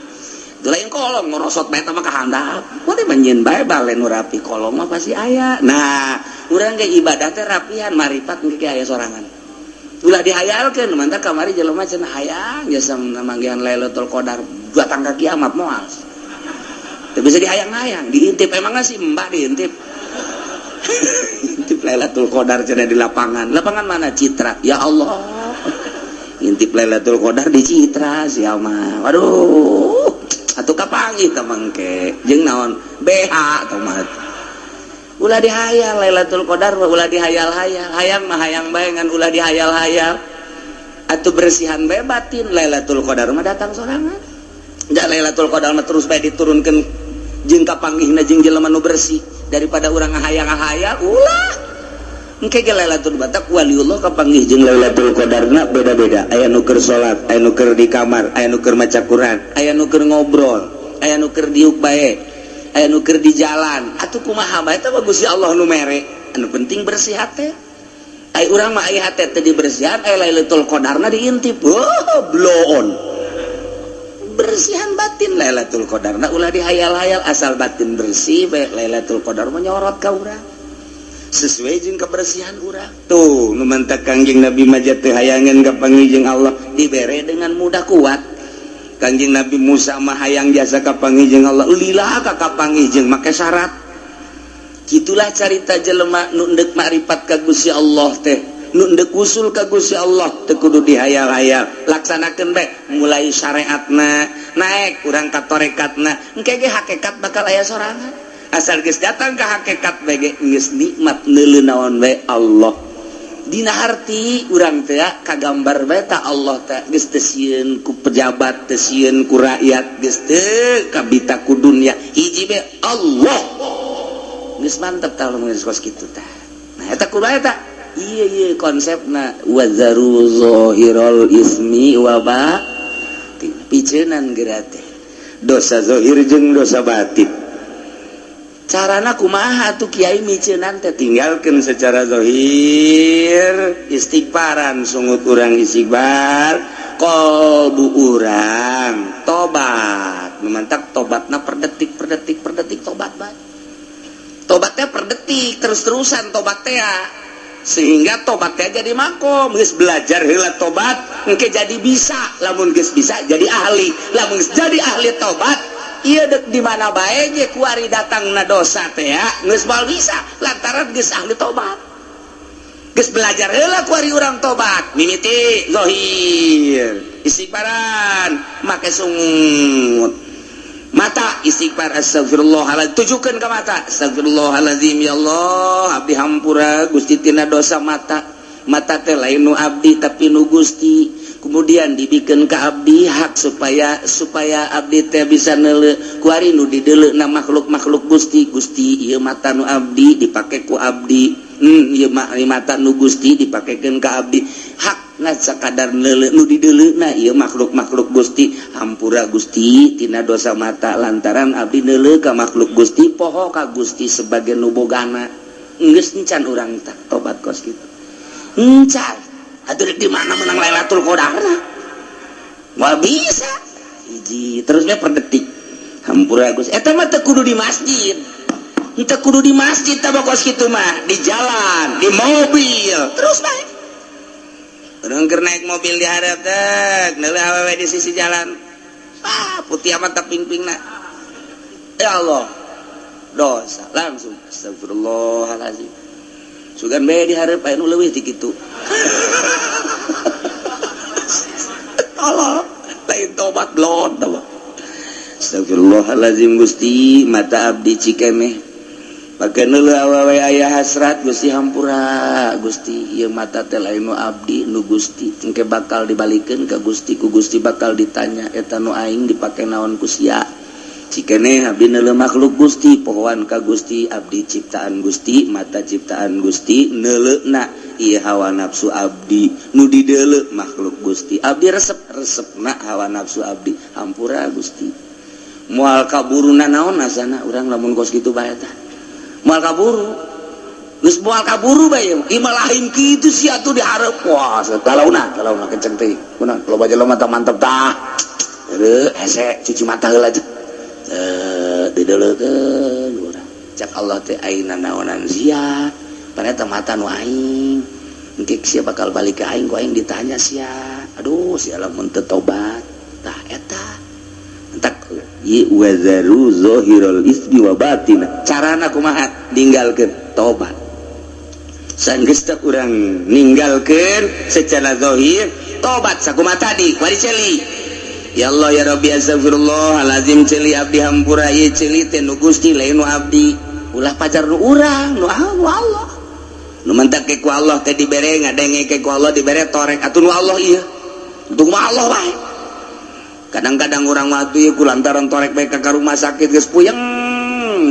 teu lain kolong ngorosot bae mah kahandap poe mah nyeun bae bale nu rapi kolong mah pasti aya nah urang ge ibadah teh rapihan maripat engke aya sorangan ulah dihayalkeun mantap kamari jelema cenah hayang jasa manggihan Lailatul Qadar datang ka kiamat moal teu bisa dihayang-hayang diintip emangna si mbak diintip intip Lailatul Qadar cenah di lapangan mana Citra ya Allah intip Lailatul Qadar di Citra sia mah waduh atuh kapanggih teh mangke jeung naon BH tah mah ulah dihayal Lailatul Qadar ulah dihayal-hayal hayang mah hayang bae ngan ulah dihayal-hayal atuh bersihan bae batin Lailatul Qadar mah datang sorangan da Lailatul Qadar mah terus bae diturunkeun jeung kapanggihna jeung jelema nu bersih daripada urang ngahayal-ngahayal ulah engke ge Lailatul Qadar waliullah kapanggih jeung Lailatul Qadarna beda-beda aya nu keur salat aya nu keur di kamar aya nu keur maca Quran aya nu keur ngobrol aya nu keur diuk bae aya nu keur di jalan atuh kumaha bae eta bagus ya Allah nu mere anu penting bersih hate ai urang mah aya hate teh dibersihan aya Lailatul Qadarna diintip blow on bersihan batin Lailatul Qadarna ulah dihayal-hayal asal batin bersih bae Lailatul Qadar mah nyorot ka urang sesuai jeung kebersihan urang tuh nu mantak Kangjeng Nabi mah teu hayangan kapanggih jeung Allah dibere dengan mudah kuat Kangjeng Nabi Musa mah hayang jasa kapanggih jeung Allah ulilah ka kapanggih jeung make syarat kitulah carita jelema nu endek makrifat ka Gusti Allah teh nu endek usul ka Gusti Allah teu kudu dihayal-hayal laksanakeun bae mulai syariatna naik urang ka tarekatna engke ge hakikat bakal aya sorangan asal geus datang ka hakikat bae ge geus nikmat neuleuh naon bae Allah dina harti urang teh kagambar bae ta Allah teh geus teu sieun ku pejabat teu sieun ku rakyat geus teu kabita ku dunya hiji bae Allah geus mantep tah mun geus kos kitu tah nah eta kudu eta iya konsepna wazaru zahirul ismi wa batin piceunan gerate dosa zahir jeung dosa batin carana kumaha tuh kiai miceunan teh tinggalkeun secara zahir istighfaran sungut urang istighfar qalbu urang tobat memantak tobatna per detik tobat bae tobatnya per detik terus-terusan tobat teh sehingga tobatnya jadi makom. Geus belajar heula tobat engke jadi bisa, lamun geus bisa jadi ahli, lamun jadi ahli tobat ieu dek di mana bae ge kuari datangna dosa teh ya geus moal bisa lantaran geus ahli tobat. Geus belajar heula kuari urang tobat, mimiti zahir istighfaran make sungut mata istighfar astagfirullahaladzim tujukan ke mata astagfirullahaladzim ya Allah abdi hampura Gusti tina dosa mata teh lain nu abdi tapi nu Gusti kemudian dibikin ke abdi hak supaya abdi teh bisa neule kuari nu dideleukna makhluk Gusti ieu mata nu abdi dipake ku abdi ieu mata nu Gusti dipakekeun ka abdi hak sakadar neule nu dideleukna ieu makhluk Gusti hampura Gusti tina dosa mata lantaran abdi neule ka makhluk Gusti poho ka Gusti sebagai nu bogana geus encan urang tak tobat kos kitu encan atuh di mana menang Lailatul Qadarna moal bisa hiji terusnya per detik hampura Gusti eta mah teu kudu di masjid teu kudu di masjid tah kos kitu mah di jalan di mobil terus bae urang keur naik mobil di hareup teh neuleuh awewe di sisi jalan putih amat ping-pingna ya Allah dosa langsung astagfirullahalazim sugan bae di hareup aya nu leuwih ti kitu tolong lain tobat blot astagfirullahalazim Gusti mata abdi cikeneh pake neuleuh awewe aya hasrat Gusti hampura Gusti ieu mata teh lain nu abdi nu Gusti engke bakal dibalikeun ka Gusti ku Gusti bakal ditanya eta nu aing dipake naon ku sia cikeneh abdi neuleuh makhluk Gusti pohoan ka Gusti abdi ciptaan Gusti mata ciptaan Gusti neuleuhna ieu hawa nafsu abdi nu dideuleuh makhluk Gusti abdi resepna hawa nafsu abdi hampura Gusti moal kaburuna naon asana urang lamun kos kitu bae tah moal kaburu geus moal kaburu bae ieu mah lain kitu sia atuh di hareup wah talauna kenceng teh kunaon loba jelema tah mantep tah heureuh hese cuci mata heula teh dideuleukeun urang cak Allah teh ayeuna naonan sia paneta mata nu aing engke sia bakal balik ka aing ku aing ditanya sia aduh sia lamun teu tobat tah eta entak wazaru zahirul ismi wa batina carana kumaha ninggalkeun tobat sanggeus teh urang ninggalkeun secara zahir tobat sakumaha tadi kuari celi ya Allah ya Rabbi astagfirullahalazim celi abdi hampura ieu celi teh nu Gusti lain nu abdi ulah pacar nu urang nu Allah nu mentak ke ku Allah teh dibere ngadenge ke ku Allah dibere torek atuh nu Allah ieu untuk mah Allah bae kadang-kadang orang waktu ya kulantaran torek baik ke rumah sakit geus puyeng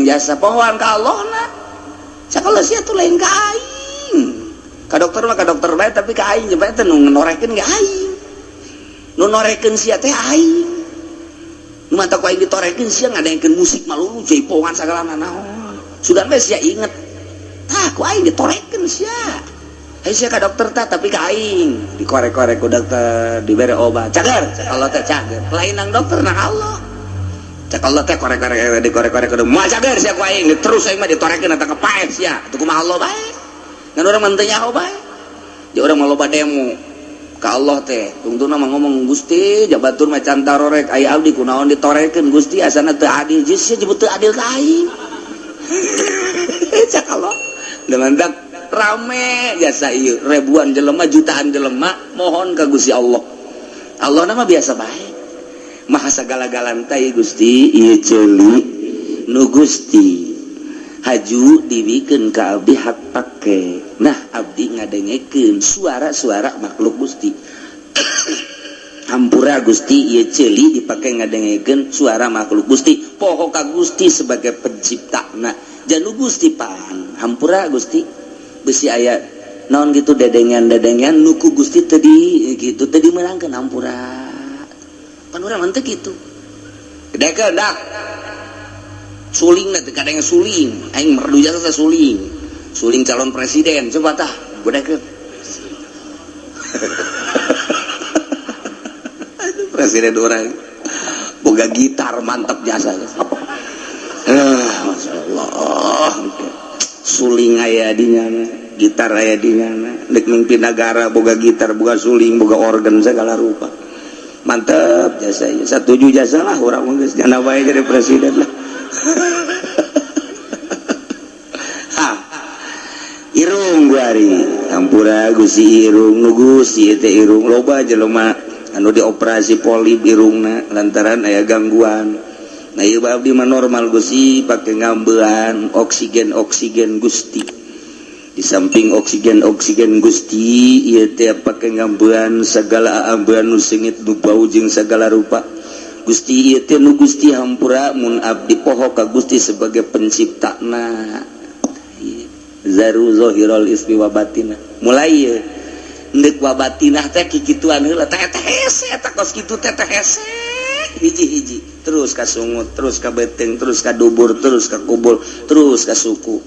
jasa pohoan ka Allahna sakala sia tuh lain ka aing ka dokter mah ka dokter bae tapi ka aing bae teh nu norekeun ge aing nu norekeun sia teh aing nu mata ku aing ditorekeun sia ngadengkeun musik malulu jaipongan sagala naon sugan bae sia inget ku aing ditorekeun sia sia ka dokter teh tapi ka aing dikorek-korek ku dokter dibere obat cager Allah teh cager lain nang dokter nang Allah cak Allah teh korek-korek dikorek-korek ku moal cager sia ku aing terus aing mah ditorekeun eta ka paeh sia atuh kumaha Allah bae ngan urang mah teu nyaho bae jeung urang mah loba demo ka Allah teh tungtuna mah ngomong Gusti jabatur macan tarorek aya abdi kunaon ditorekeun Gusti asana teu adil jeung sia jebut teu adil ka aing cak Allah demandak rame jasa ieu ribuan jelema jutaan jelema mohon ka Gusti Allah nama biasa bae maha sagala-galan teh Gusti ieu ceuli nu Gusti haju dibikeun ka abdi hak pake nah abdi ngadengekeun suara-suara makhluk Gusti hampura Gusti ieu ceuli dipake ngadengekeun suara makhluk Gusti poho ka Gusti sebagai penciptana janu Gusti pan hampura Gusti besi aya naon gitu dedengan nuku Gusti tadi gitu tadi menangkeun hampura pan urang mah teu kitu gede keundak sulingna teh kadang suling aing merdu jasa suling calon presiden coba tah godakeun presiden orang boga gitar mantap jasa masyaallah suling aya dinyana, gitar aya dinyana, dek mimpi negara boga gitar, boga suling, boga organ segala rupa. Mantap jasa ya, setuju jasa lah orang menggeus jana bae jadi presiden lah. Irung guari, hampura Gusti irung, nu Gusti teh irung loba jelema anu dioperasi polip irungna lantaran aya gangguan. Nah ieu abdi mah normal Gusti pake ngambean oksigen Gusti. Di samping oksigen Gusti ieu teh pake ngambean sagala ambean nu sengit nu bau jeung sagala rupa. Gusti ieu teh nu Gusti hampura mun abdi poho ka Gusti sebagai penciptana. Zaru zahirul ismi wa batinah. Mulai ieu ndek wa batinah teh kikituan heula teh hese eta kos kitu teh hese. Hiji-hiji terus ka sungut, terus ka beteng, terus ka dubur, terus ka kubul, terus ka suku.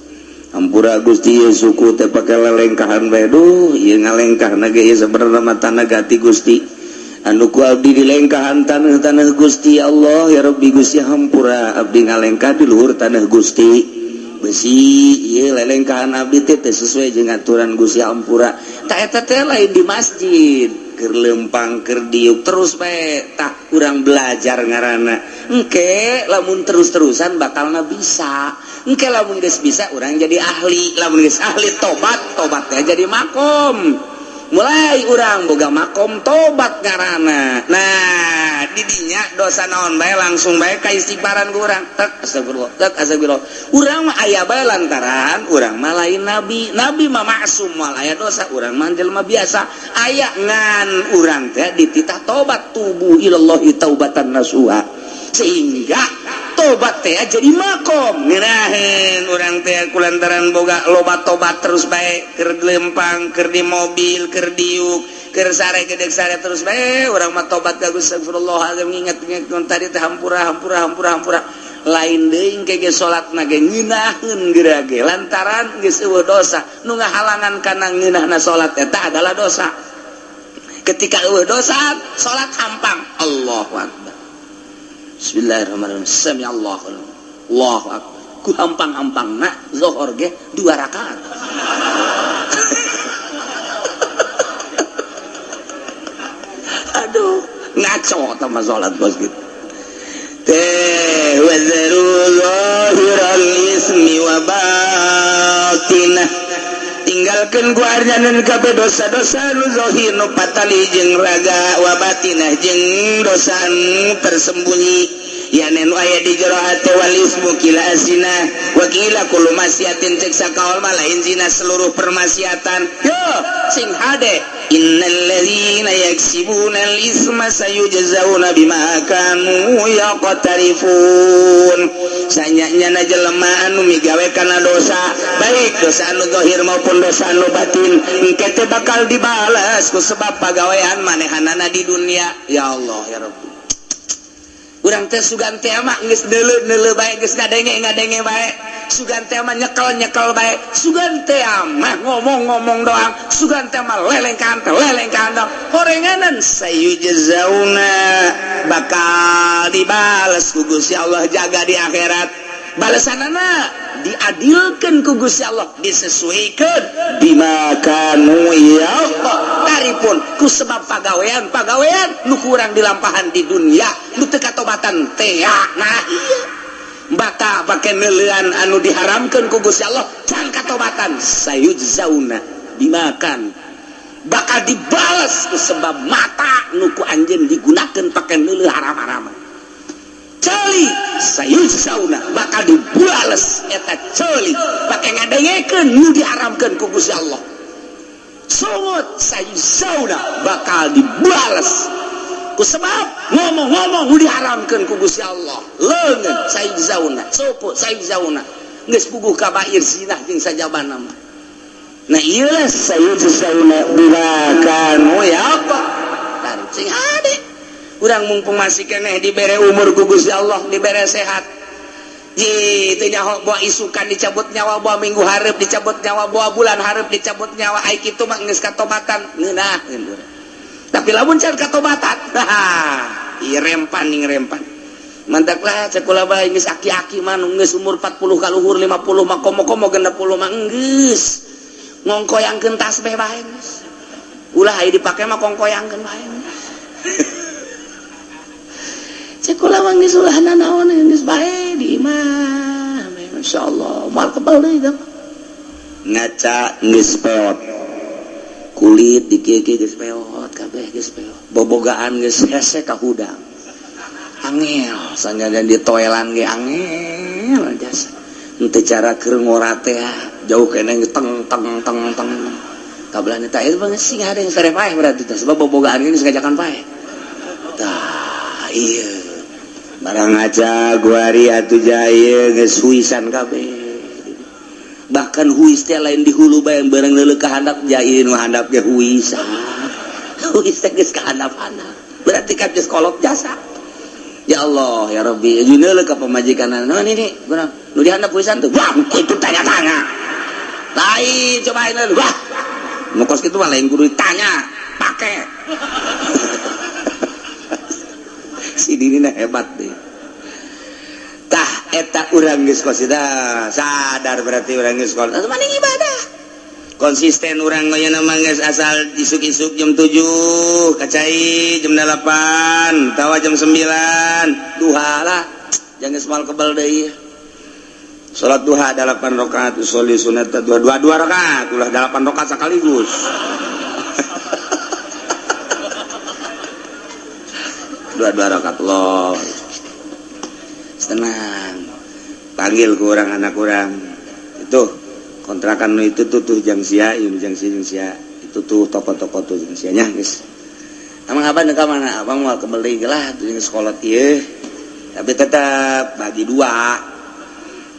Hampura Gusti ieu suku teh pake lelengkahan bae. Duh, ieu ngalengkahna ge ieu sabenerna mah tanah gati Gusti. Anu ku abdi dilengkahan taneuh Gusti Allah ya Rabbi Gusti hampura abdi ngalengkah di luhur tanah Gusti. Besi ieu lelengkahan abdi teh sesuai jeung aturan Gusti hampura. Ta eta teh lain di masjid. Keur lempang keur diuk terus bae tah urang belajar ngaranna engke lamun terus-terusan bakalna bisa engke lamun geus bisa urang jadi ahli lamun geus ahli tobat teh jadi makom mulai urang boga makom tobat ngaranna nah didinya dosa naon bae langsung bae ka istighfaran ku urang tek astagfirullah urang mah aya bae lantaran urang mah lain nabi mah maksum moal aya dosa urang mah jelema biasa aya ngan urang teh dititah tobat tubuh ilallahi taubatan nasuha sehingga tobat teh jadi makom ngiraheun urang teh kulantaran boga loba tobat terus bae keur lempang keur di mobil keur diuk keur sare gedeg sare terus bae urang mah tobat ka Gusti astagfirullahalazim nginget-nginget tadi teh hampura lain deui engke ge salatna ge ngeunaheun geura ge lantaran geus eueuh dosa nu ngahalangan kana ngeunahna salat eta adalah dosa ketika eueuh dosa salat hampang Allahu akbar Bismillahirrahmanirrahim. Sami Allahu akbar. Ku hampang-hampangna zuhur ge 2 rakaat. Aduh, ngaco sama salat bos gitu. Teh wa zahiral ismi wa batinah. Tinggalkeun ku arjaneun kabeh dosa-dosa nu zahir nu patali jeung raga wa batinah jeung dosa anu tersembunyi ya nu aya di jero hate wal ismu kila zina wa kila kullu masyiatin cek sakaul lain zina seluruh permaksiatan yo sing hade innal ladzina yaksibuna al isma sayujzauna bima kanu yaqtarifun sanyanya jelema anu migawe kana dosa baik dosa anu zahir maupun dosa anu batin engke teh bakal dibalas ku sebab pagawean manehanana di dunia ya Allah ya Rabbi urang teh sugan teh mah geus neuleuh bae geus ngadenge bae sugan teh mah nyekel bae sugan teh mah ngomong doang sugan teh mah lelengkan doang horenganan sayujzauna bakal dibales ku Gusti Allah jaga di akhirat balasanana diadilkeun ku Gusti Allah disesuaikeun bima kanu ya taripun ku sebab pagawean nu kurang dilampahan di dunia nu teu katobatan teh nah iya baka pake neuleuan anu diharamkeun ku Gusti Allah can katobatan sayujzauna bima kan bakal dibales ku sebab mata nu ku anjeun digunakeun pake neuleuh haram-haraman celi sayujzauna bakal dibales eta celi pake ngadengekeun nu diharamkeun ku Gusti Allah sungut sayujzauna bakal dibales ku sebab ngomong-ngomong nu diharamkeun ku Gusti Allah leungeun sayujzauna sopo sayujzauna geus puguh kabair zina jeung sajabana mah nah ieu lah sayujzauna bima kanu ya apa dan sing hade urang mumpung masih keneh dibere umur ku Gusti Allah dibere sehat teu nyaho bawa isukan dicabut nyawa bawa minggu hareup dicabut nyawa bawa bulan hareup dicabut nyawa ai kitu mah geus katobatan ngeunah tapi lamun can katobatan ieu rempan mantaklah cekulah bae geus aki-aki mah geus umur 40 ka luhur 50 mah komo-komo 60 mah geus ngongkoyangkeun tasbih bae geus ulah aya dipake mah kongkoyangkeun bae cekulah mah geus ulah nanaon geus bae di imah masyaallah moal kebal deui da ngaca geus peot kulit dikiki geus peot kabeh geus peot bobogaan geus hese ka hudang angel sanjana di toilan ge angel jasa henteu cara keur ngora teh jauh keneh teng teng teng teng kabelan eta ieu mah sing ada yang sare paeh berarti teh sebab bobogaan geus ngajakan paeh tah ieu barang aja guari atuh jaya geus huisan kabeh bahkan huis teh lain di hulu bae bareng leuleuh ka handap jaya nu handap ge huisan huis teh geus ka handap-handap berarti kan geus kolot jasa. Ya Allah ya Rabbi ajeuneuh ka pamajikanna naon ini kurang nu dihandap puisan tuh wah itu tanya-tanya lain cobain lu wah nu kos kitu mah lain kudu ditanya pake si dirina hebat deh tah eta urang geus kos dah sadar berarti urang geus kos atuh maning ibadah konsisten urang ngoyeuna mah geus asal isuk-isuk jam 7 kacai jam 8 tawa jam 9 duha lah jangan semal kebal deui salat duha 8 rakaat usolli sunat 2 rakaat ulah 8 rakaat sekaligus dua rakaat Allah tenang panggil ke orang anak orang itu kontrakan itu tuh jang sia itu tuh toko-toko tuh jang sianya guys emang abang neka mana abang mau kembali lah tuh yang sekolah ieu tapi tetap bagi dua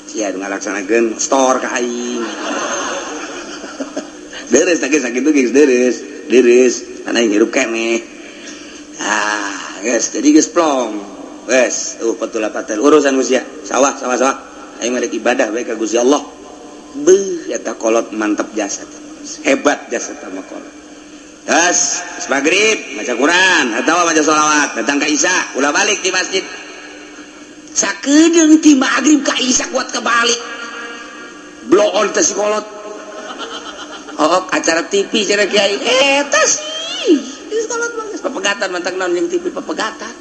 sia ngalaksanakeun store ka aing deres sakit tuh guys deres karena yang hirup keneh guys jadi geus plong guys betul patel urusan usia sawah aing merek ibadah bae ka Gusti Allah beuh eta kolot mantap jasa hebat jasa mah kolot gas maghrib baca Quran atawa baca sholawat datang ka Isya ulah balik di masjid sakedeung ti maghrib ka Isya kuat kebalik blow on teh si kolot acara TV cara kiai eta sih geus kolot mah geus papegatan mantang naon jeung TV papegatan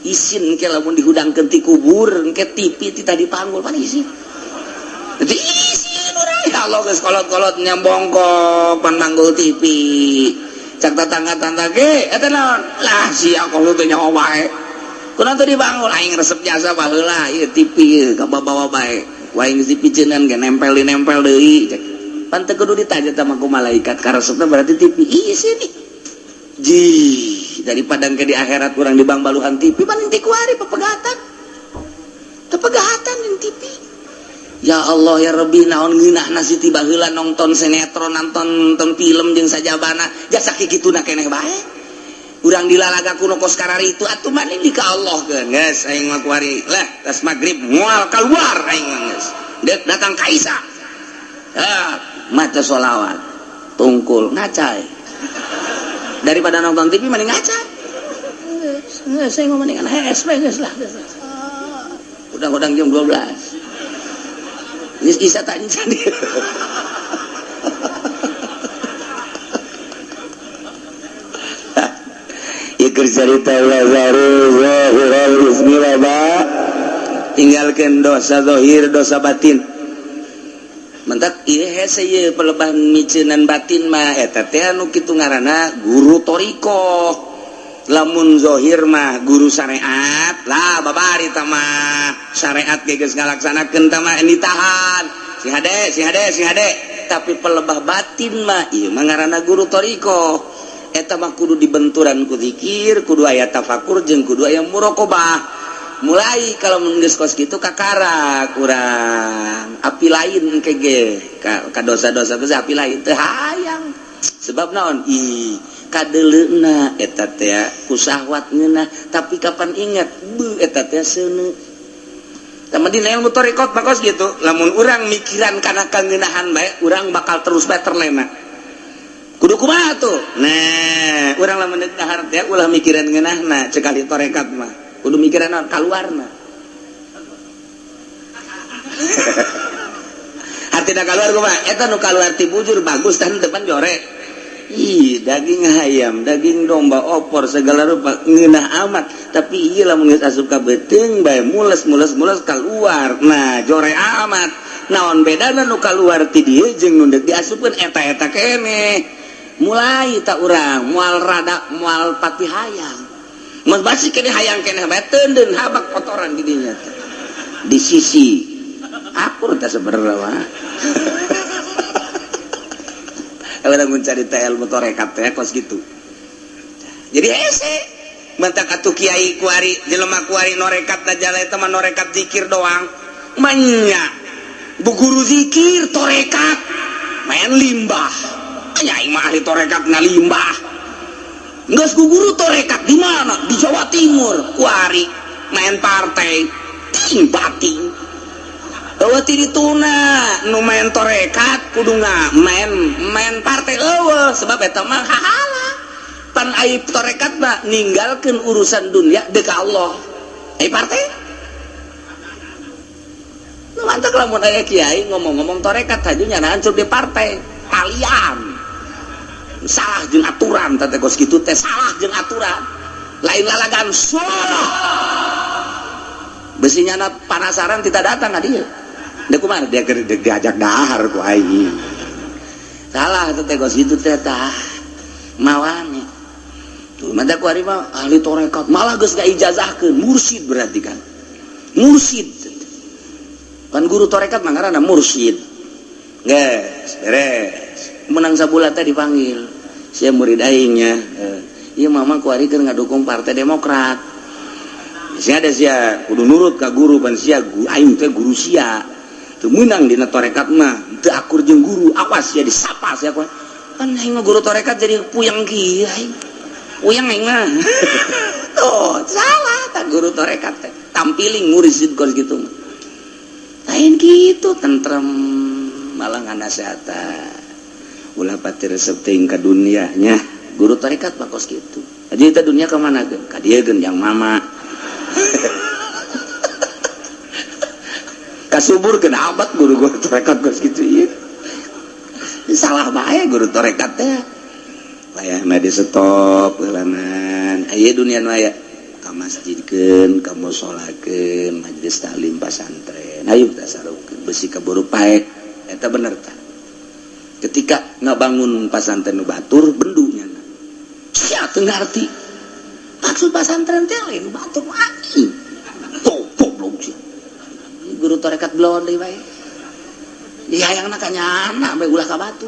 isin ke lamun dihudangkeun ti kubur engke TV ti tadi panggul pan isin jadi isin urang ya Allah geus kolot-kolot nyambongkok pan manggul TV cak tetangga-tetangga ge eta naon lah sia kolot teh nyawa bae kunaon teh dibangun aing resep jasa baheula ieu TV ka bawa bae waing si piceunan ge nempel deui cek pan teu kudu ditanya sama ku malaikat ka resepna berarti TV isin daripada ke di akhirat kurang di bang baluhan TV paling ti kuari papegatan yang TV ya Allah ya Rabbi naon ngeunahna si tiba heula nonton sinetron nonton film jeung sajabana jasa kikituna keneh bae urang dilalaga kuno kos karari itu atuh mani di ka Allah keun geus aing mah kuari lah tas magrib moal keluar aing mah geus datang ka Isya maca sholawat tungkul ngacai daripada nonton TV mending ngaca saya ngomong dengan HSP guys lah udang jam 12 Isya tak incan dia ikut cerita tinggalkan dosa zahir dosa batin mentak ieu hese ieu pelebah micenan batin mah eta teh anu kitu ngaranna guru toriko lamun zahir mah guru syariat lah babari tah mah syariat ge geus ngalaksanakeun tah mah ditahan si hade tapi pelebah batin mah ieu mah ngaranna guru toriko eta mah kudu dibenturan ku zikir kudu aya tafakur jeung kudu aya muraqabah mulai kalau geus kos kitu kakara kurang api lain kege ka dosa-dosa teh api lain teu hayang sebab naon kadeleuna eta teh ku syahwat ngeunah tapi kapan ingat eta teh seuneu tah dina ilmu tarekat mah kos kitu lamun urang mikiran kana kangeunahan bae urang bakal terus bae terlena kudu kumaha tuh nah urang lamun dahar teh ulah mikiran ngeunahna cekali tarekat mah kudu mikiran naon kaluarna artina kaluar kumaha eta nu kaluar ti bujur bagus tan depan jorek. Ih, daging ayam, daging domba, opor segala rupa ngeunah amat, tapi ieu lamun geus asup ka beuteung bae mules kaluar. Nah, jore amat. Naon bedana nu kaluar ti dieu jeung nu deuk diasupkeun eta-eta keneh. Mulai tak urang moal rada moal pati hayang. Mun basi keneh hayang keneh bae teundeun habak kotoran di dinya teh. Di sisi akur teh sebenarnya mah. Orang mencari ilmu torekat teh kos gitu. Jadi hese mentak atuh kiai kuari jelema kuari norekat da jala eta mah norekat zikir doang. Manya bu guru zikir torekat main limbah. Nyai mah ahli torekat na limbah. Geus ku guru torekat di mana? Di Jawa Timur. Kuari main partai ting bating. Eueuh ti dituna nu main torekat kudu main partai eueuh sebab eta mah hahala. Pan aya torekat mah ninggalkeun urusan dunia deuk ka Allah. Ai partai? Nu mantak lamun aya kiai ngomong-ngomong torekat haju nyana hancur di partai. Kalian salah jeung aturan teh kos kitu teh salah jeung aturan. Lain lalagan salah. Besi nyana panasaran tidak datang ka dieu. Dia kumaha dia diajak dahar ku aing. Salah teh gos itu teh tah. Mawane. Tuh manda ku ari mah ahli torekat malah geus ngaijazahkeun mursyid berarti kan. Mursyid. Kan guru torekat mah ngaranna mursyid. Geus beres. Menang sabulan teh dipanggil. Sia murid aingnya. Ieu mama ku ari keur ngadukung Partai Demokrat. Sia ada sia kudu nurut ka guru pan sia aing teh guru sia. Teu meunang dina torekat mah teu akur jeung guru awas ya disapa sia ku kan aing mah guru torekat jadi puyeng kieu aing puyeng aing mah oh salah tak guru torekat teh tampiling mursid kos kitu mah lain kitu tentrem malah nganasehatan ulah pati resep teuing ka dunia nya guru torekat mah kos kitu jadi teh dunia ka mana geun ka dieu geun yang mama kasubur kena abad guru torekat kos gitu ya salah bae guru torekat teh layah mah di stop geulangan aya dunia nu aya ka masjidkeun ka musolakeun majelis taklim pasantren ayo kita sarukeun besi kaburu paek eta bener tah ketika ngabangun pasantren nu batur bendunya sia teu ngarti maksud pasantren teh lain batur anjing tuh goblok sia guru torekat belon deui bae. Di hayangna ka nyana bae ulah ka batu.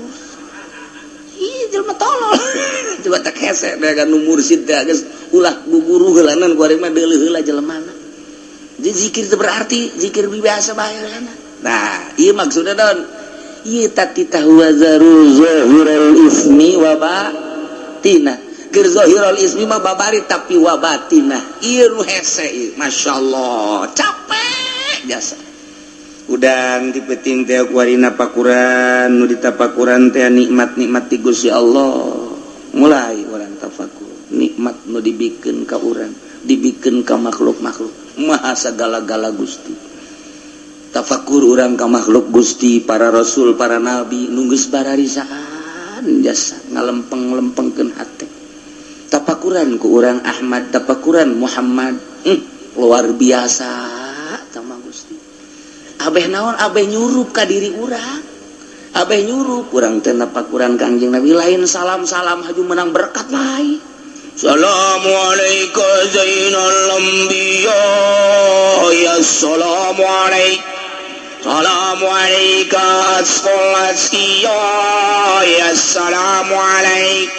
Ih jelema tolol. Coba tak hese daga nu mursyid teh geus ulah guguru heulanan ku ari mah deuleuh heula jelemana. Jadi zikir teh berarti zikir biasa bae heulana. Nah, ieu maksudna naon? Ieu tatitahu wa zaru zahirul ismi wa batinah. Keur zahirul ismi mah babari tapi wa batinah. Ieu nu hese ieu. Masyaallah. Capek jasa udang dipeting teh kuarina pakuran nu ditapakuran teh nikmat-nikmat ti Gusti Allah mulai urang tafakur nikmat nu dibikeun ka urang dibikeun ka makhluk-makhluk maha sagala-gala Gusti tafakur urang ka makhluk Gusti para rasul para nabi nu geus bararisaan jasa ngalempeng-lempengkeun hate tapakuran ku urang Ahmad tapakuran Muhammad luar biasa sama Gusti abeh naon abeh nyurup ka diri urang abeh nyurup urang teh napakuran Kangjeng Nabi lain salam-salam haju menang berkat lain Assalamualaikum zainal anbiya ya assalamualaikum assalamualaikum asqal asqiya ya assalamualaikum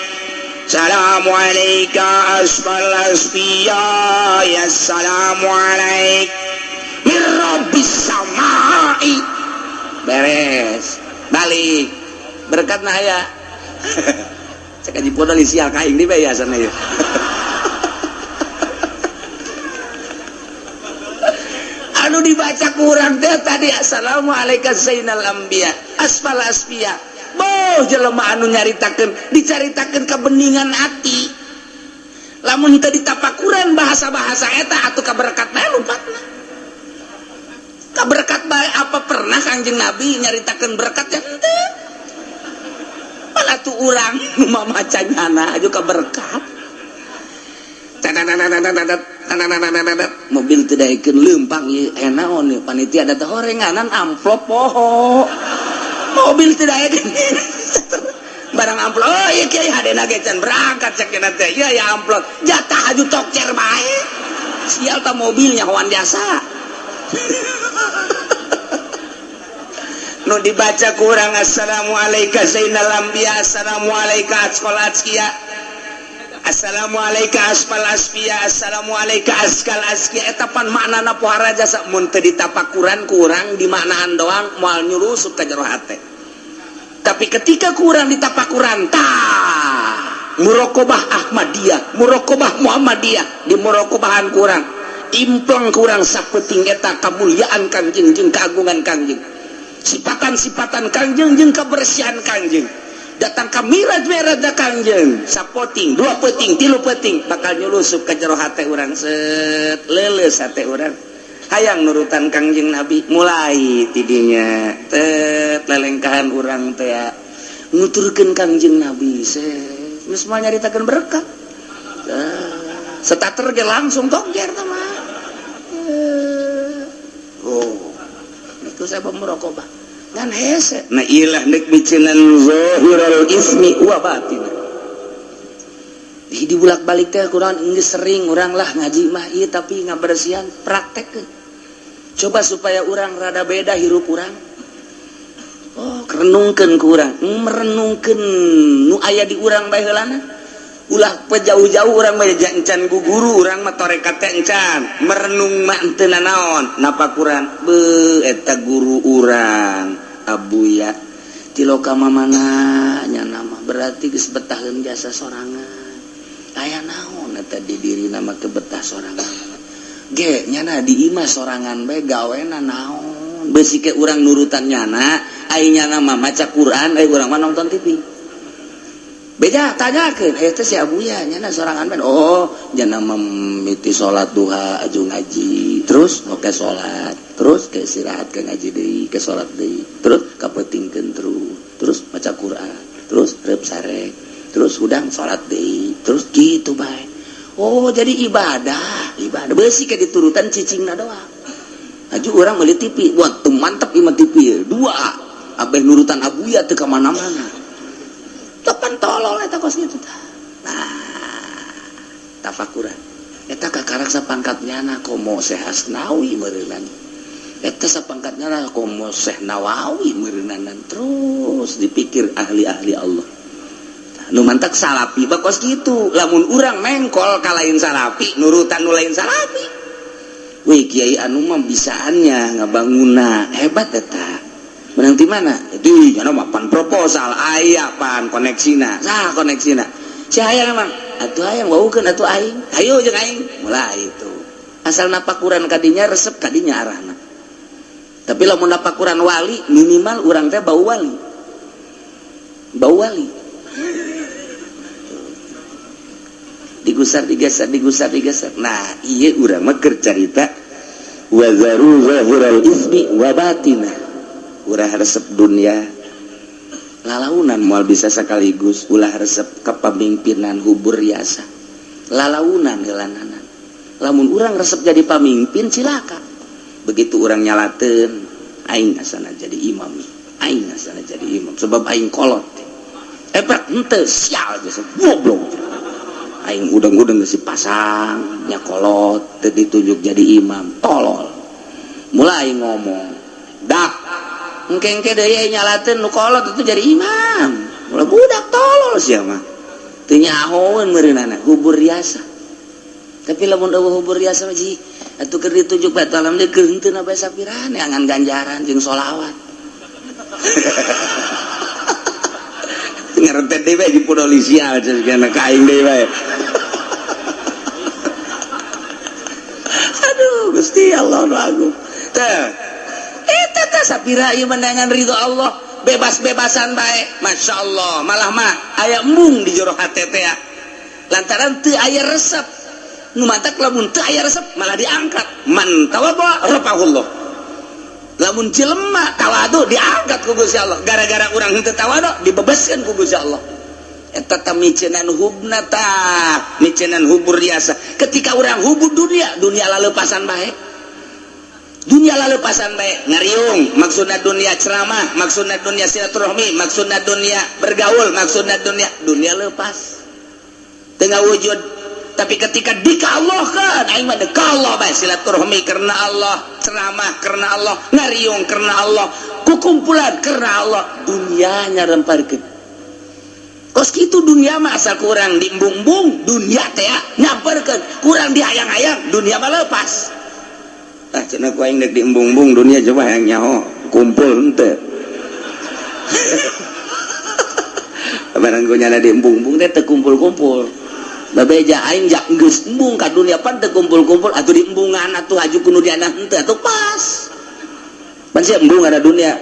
assalamualaikum asqal asqiya ya assalamualaikum Rabbis samai beres balik berkat nah ya cek aja podal sial kaing di bae asana ya anu dibaca kurang teh tadi assalamualaikum zainal anbiya asfal asfiya boh jelema anu nyaritakeun dicaritakeun kebeningan hati lamun teu ditapakuran bahasa-bahasa eta atuh kaberkat bae lupatna. Kaberkat bae apa pernah Kangjeng Nabi nyaritakeun berkat ya henteu. Pala tuh urang nu mamacanyana aju kaberkat. Mobil teu daekeun leumpang ieu naon ieu panitia da teh horenganan amplop poho. Mobil teu daekeun barang amplop. Oh ieu kieu hadena ge can berangkat cek cenah teh. Ieu ya amplop jatah aju tokcer bae. Sial ta mobilnya hoan jasa. Nu dibaca kurang assalamualaikum zainal anbiya assalamualaikum asqal asqiya assalamualaikum asfal asfiya assalamualaikum askal asqiya eta pan maknana pohara jasa mun teu ditapakuran kurang dimaknaan doang moal nyurusup ka jero hate. Tapi ketika kurang ditapakuran muraqabah Ahmadiyah muraqabah Muhammadiyah di muraqabahan kurang implang kurang sapeting eta kamulyaan Kangjeng jeung keagungan Kangjeng sifatan-sifatan Kangjeng jeung kebersihan Kangjeng datang ka miraj-miraj da Kangjeng sapoting 2 peuting 3 peuting bakal nyulusup ka jero hate urang set leuleus hate urang hayang nurutan Kangjeng Nabi mulai tidinya tet lelengkahan urang teh nuturkeun Kangjeng Nabi set geus mah nyaritakeun berkat starter ge langsung togger teh mah itu saya pemuraqabah ngan hese na ilah nek bicenan zahirul ismi wa batin di bulak-balik teh kurang geus sering urang lah ngaji mah ieu tapi ngabersihan praktekkeun coba supaya urang rada beda hirup urang renungkeun ku urang merenungkeun nu aya di urang bae heulana ulah pejauh-jauh urang bae encan ku guru urang mah tarekat teh encan merenung mah teu naon napakuran beuh eta guru urang abuya ti loka mamana nya nama berarti geus betaheun jasa sorangan aya naon eta di dirina mah teu betah sorangan ge nyana di imah sorangan bae gawena naon beusi ke urang nurutan nyana ai nyana mah maca Quran ai urang mah nonton TV beda tanyakeun teh si abuya nyana sorangan bae oh nyana mimiti salat duha aju ngaji terus oke salat terus ke istirahat ke ngaji deui ke salat deui terus kapetingkeun terus maca Quran terus reup sareng terus udang salat deui terus gitu bae oh jadi ibadah beusi ke diturutan cicingna doang aju urang meuli TV buat tuh mantep imah TV dua abeh nurutan abuya teu ka mana-mana tepan tolol eta kos kitu tah. Nah, tafakuran. Eta kakarak sapangkatnyana komo Syekh Asnawi meureunan. Eta sapangkatnyana komo Syekh Nawawi meureunan terus dipikir ahli-ahli Allah. Nu mantak salapi bakos kitu. Lamun urang mengkol ka lain salapi, nurutan nu lain salapi. Wih kiai anu mah bisaannya ngabangunna hebat eta. Menang di mana? Itu jangan mapan proposal, ayah pan koneksina, nah koneksina. Si hayang emang, atuh hayang waukeun atuh aing, hayu jeung aing, mulai itu. Asal napakuran kadinya resep kadinya arahna. Tapi lamun napakuran wali minimal urang teh bau wali, bau wali. Digusar digeser. Nah iya urang mah keur carita wa zaru zahiral ismi wa batinah. Ulah resep dunia lalaunan moal bisa sekaligus ulah resep kepemimpinan hubur riasa lalaunan gelananan lamun urang resep jadi pamimpin cilaka begitu urang nyalateun aing asana jadi imam sebab aing kolot epek henteu sial geus goblok aing udang-udang geus pasang nya kolot teu ditunjuk jadi imam tolol mulai ngomong dak engke-engke deui nyalateun nu kolot itu jadi imam. Ulah budak tolol sia mah. Teu nyahoeun meureunana hubur riasa. Tapi lamun eueuh hubur riasa mah ji atuh keur ditunjuk bae alhamdulillah keur henteu na bae sapirane angan ganjaran jeung sholawat. Ngarentet deui bae di polisial cenah kaing deui bae. Aduh Gusti Allah nu agung. Teh eta sapira ieu menangan ridho Allah bebas-bebasan bae Masya Allah malah mah aya embung di jero hate teh lantaran teu aya resep nu mantak lamun teu aya resep malah diangkat man tawadha rafa'ahullah lamun jelema tawadu diangkat ku Gusti Allah gara-gara urang henteu tawadu dibebaskeun ku Gusti Allah eta tamicenan hubna tah micenan hubur riasa ketika urang hubur dunia laleupasan bae dunia laleupasan bae ngariung maksudna dunia ceramah maksudna dunia silaturahmi maksudna dunia bergaul maksudna dunia leupas tengah wujud tapi ketika dikallahkan aing mah dekallah bae silaturahmi karena Allah ceramah karena Allah ngariung karena Allah kukumpulan karena Allah dunia nyaremparkeun kos kitu dunia mah asal kurang diembung-embung dunia teh nyamperkeun kurang dihayang-hayang dunia mah leupas tah cenah ku aing dek diembung-embung dunia coba hayang nyaho kumpul henteu barang ku nyana diembung-embung teh teu kumpul-kumpul babeja aing jak geus embung ka dunia pan teu kumpul-kumpul atuh diembungan atuh aju kuno diana henteu atuh pas pan sia embung ada dunia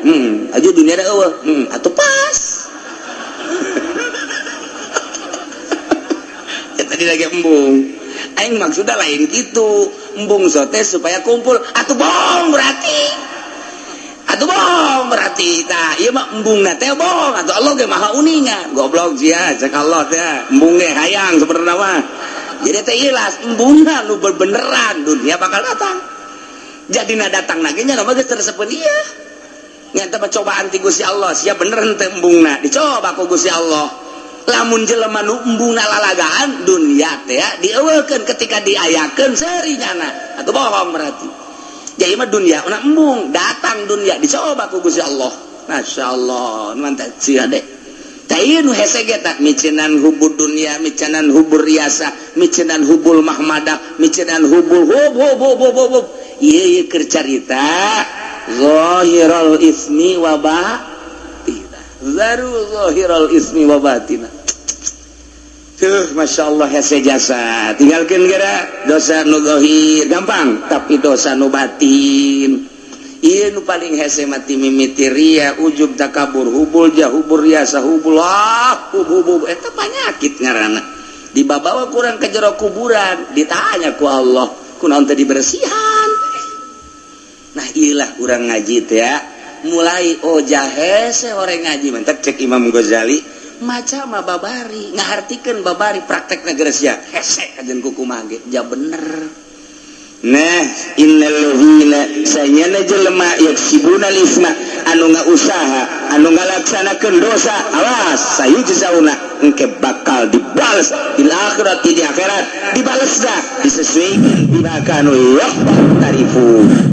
aju dunia da eueuh atuh pas tadi lagi embung aing maksudnya lain gitu embung sote supaya kumpul atuh bohong berarti tah ieu mah embung na teh bohong atuh Allah ge maha uningan goblok sia cek Allah teh embung ge hayang sabenerna mah jadi teh ilas embungna nu beneran dunia bakal datang jadi na datang lagi nya mah geus teresepeun ieu nya teh cobaan ti Gusti Allah sia bener henteu embungna dicoba ku Gusti Allah lamun jelema nu embungna lalagaan dunia teh dieuweulkeun ketika diayakeun serinyana atuh bohong berarti jadi mah dunia na embung datang dunia dicoba ku Gusti Allah masyaallah mantap sia deh tah ieu nu hese ge tah micenan hubur dunia micenan hubur riasa micenan hubul mahmadah micenan hubul hub ieu keur carita zahirul ismi wa zaru zahirul ismi wa batina tuh Masya Allah hese jasa tinggalkan gara dosa nu zahir gampang tapi dosa nu batin ieu nu paling hese mati mimiti ria ujub takabur hubul hubur riasa hubul hubul eta panyakit ngaranna dibawa kurang ke jero kuburan ditanya ku Allah kunaon teh dibersihan nah iyalah urang ngaji teh ya mulai hese orang ngaji mantap cek Imam Ghazali maca mah babari ngahartikeun babari praktek negara sia hese kajen kuku mage ja bener nah innal ladzina sayana jelema yaksibuna lisma anu ngausaha anu ngalaksanakeun dosa awas sayujzauna engke bakal dibales di akhirat di akhirat dibalesna disesuaikeun bima kanu yaqtarifu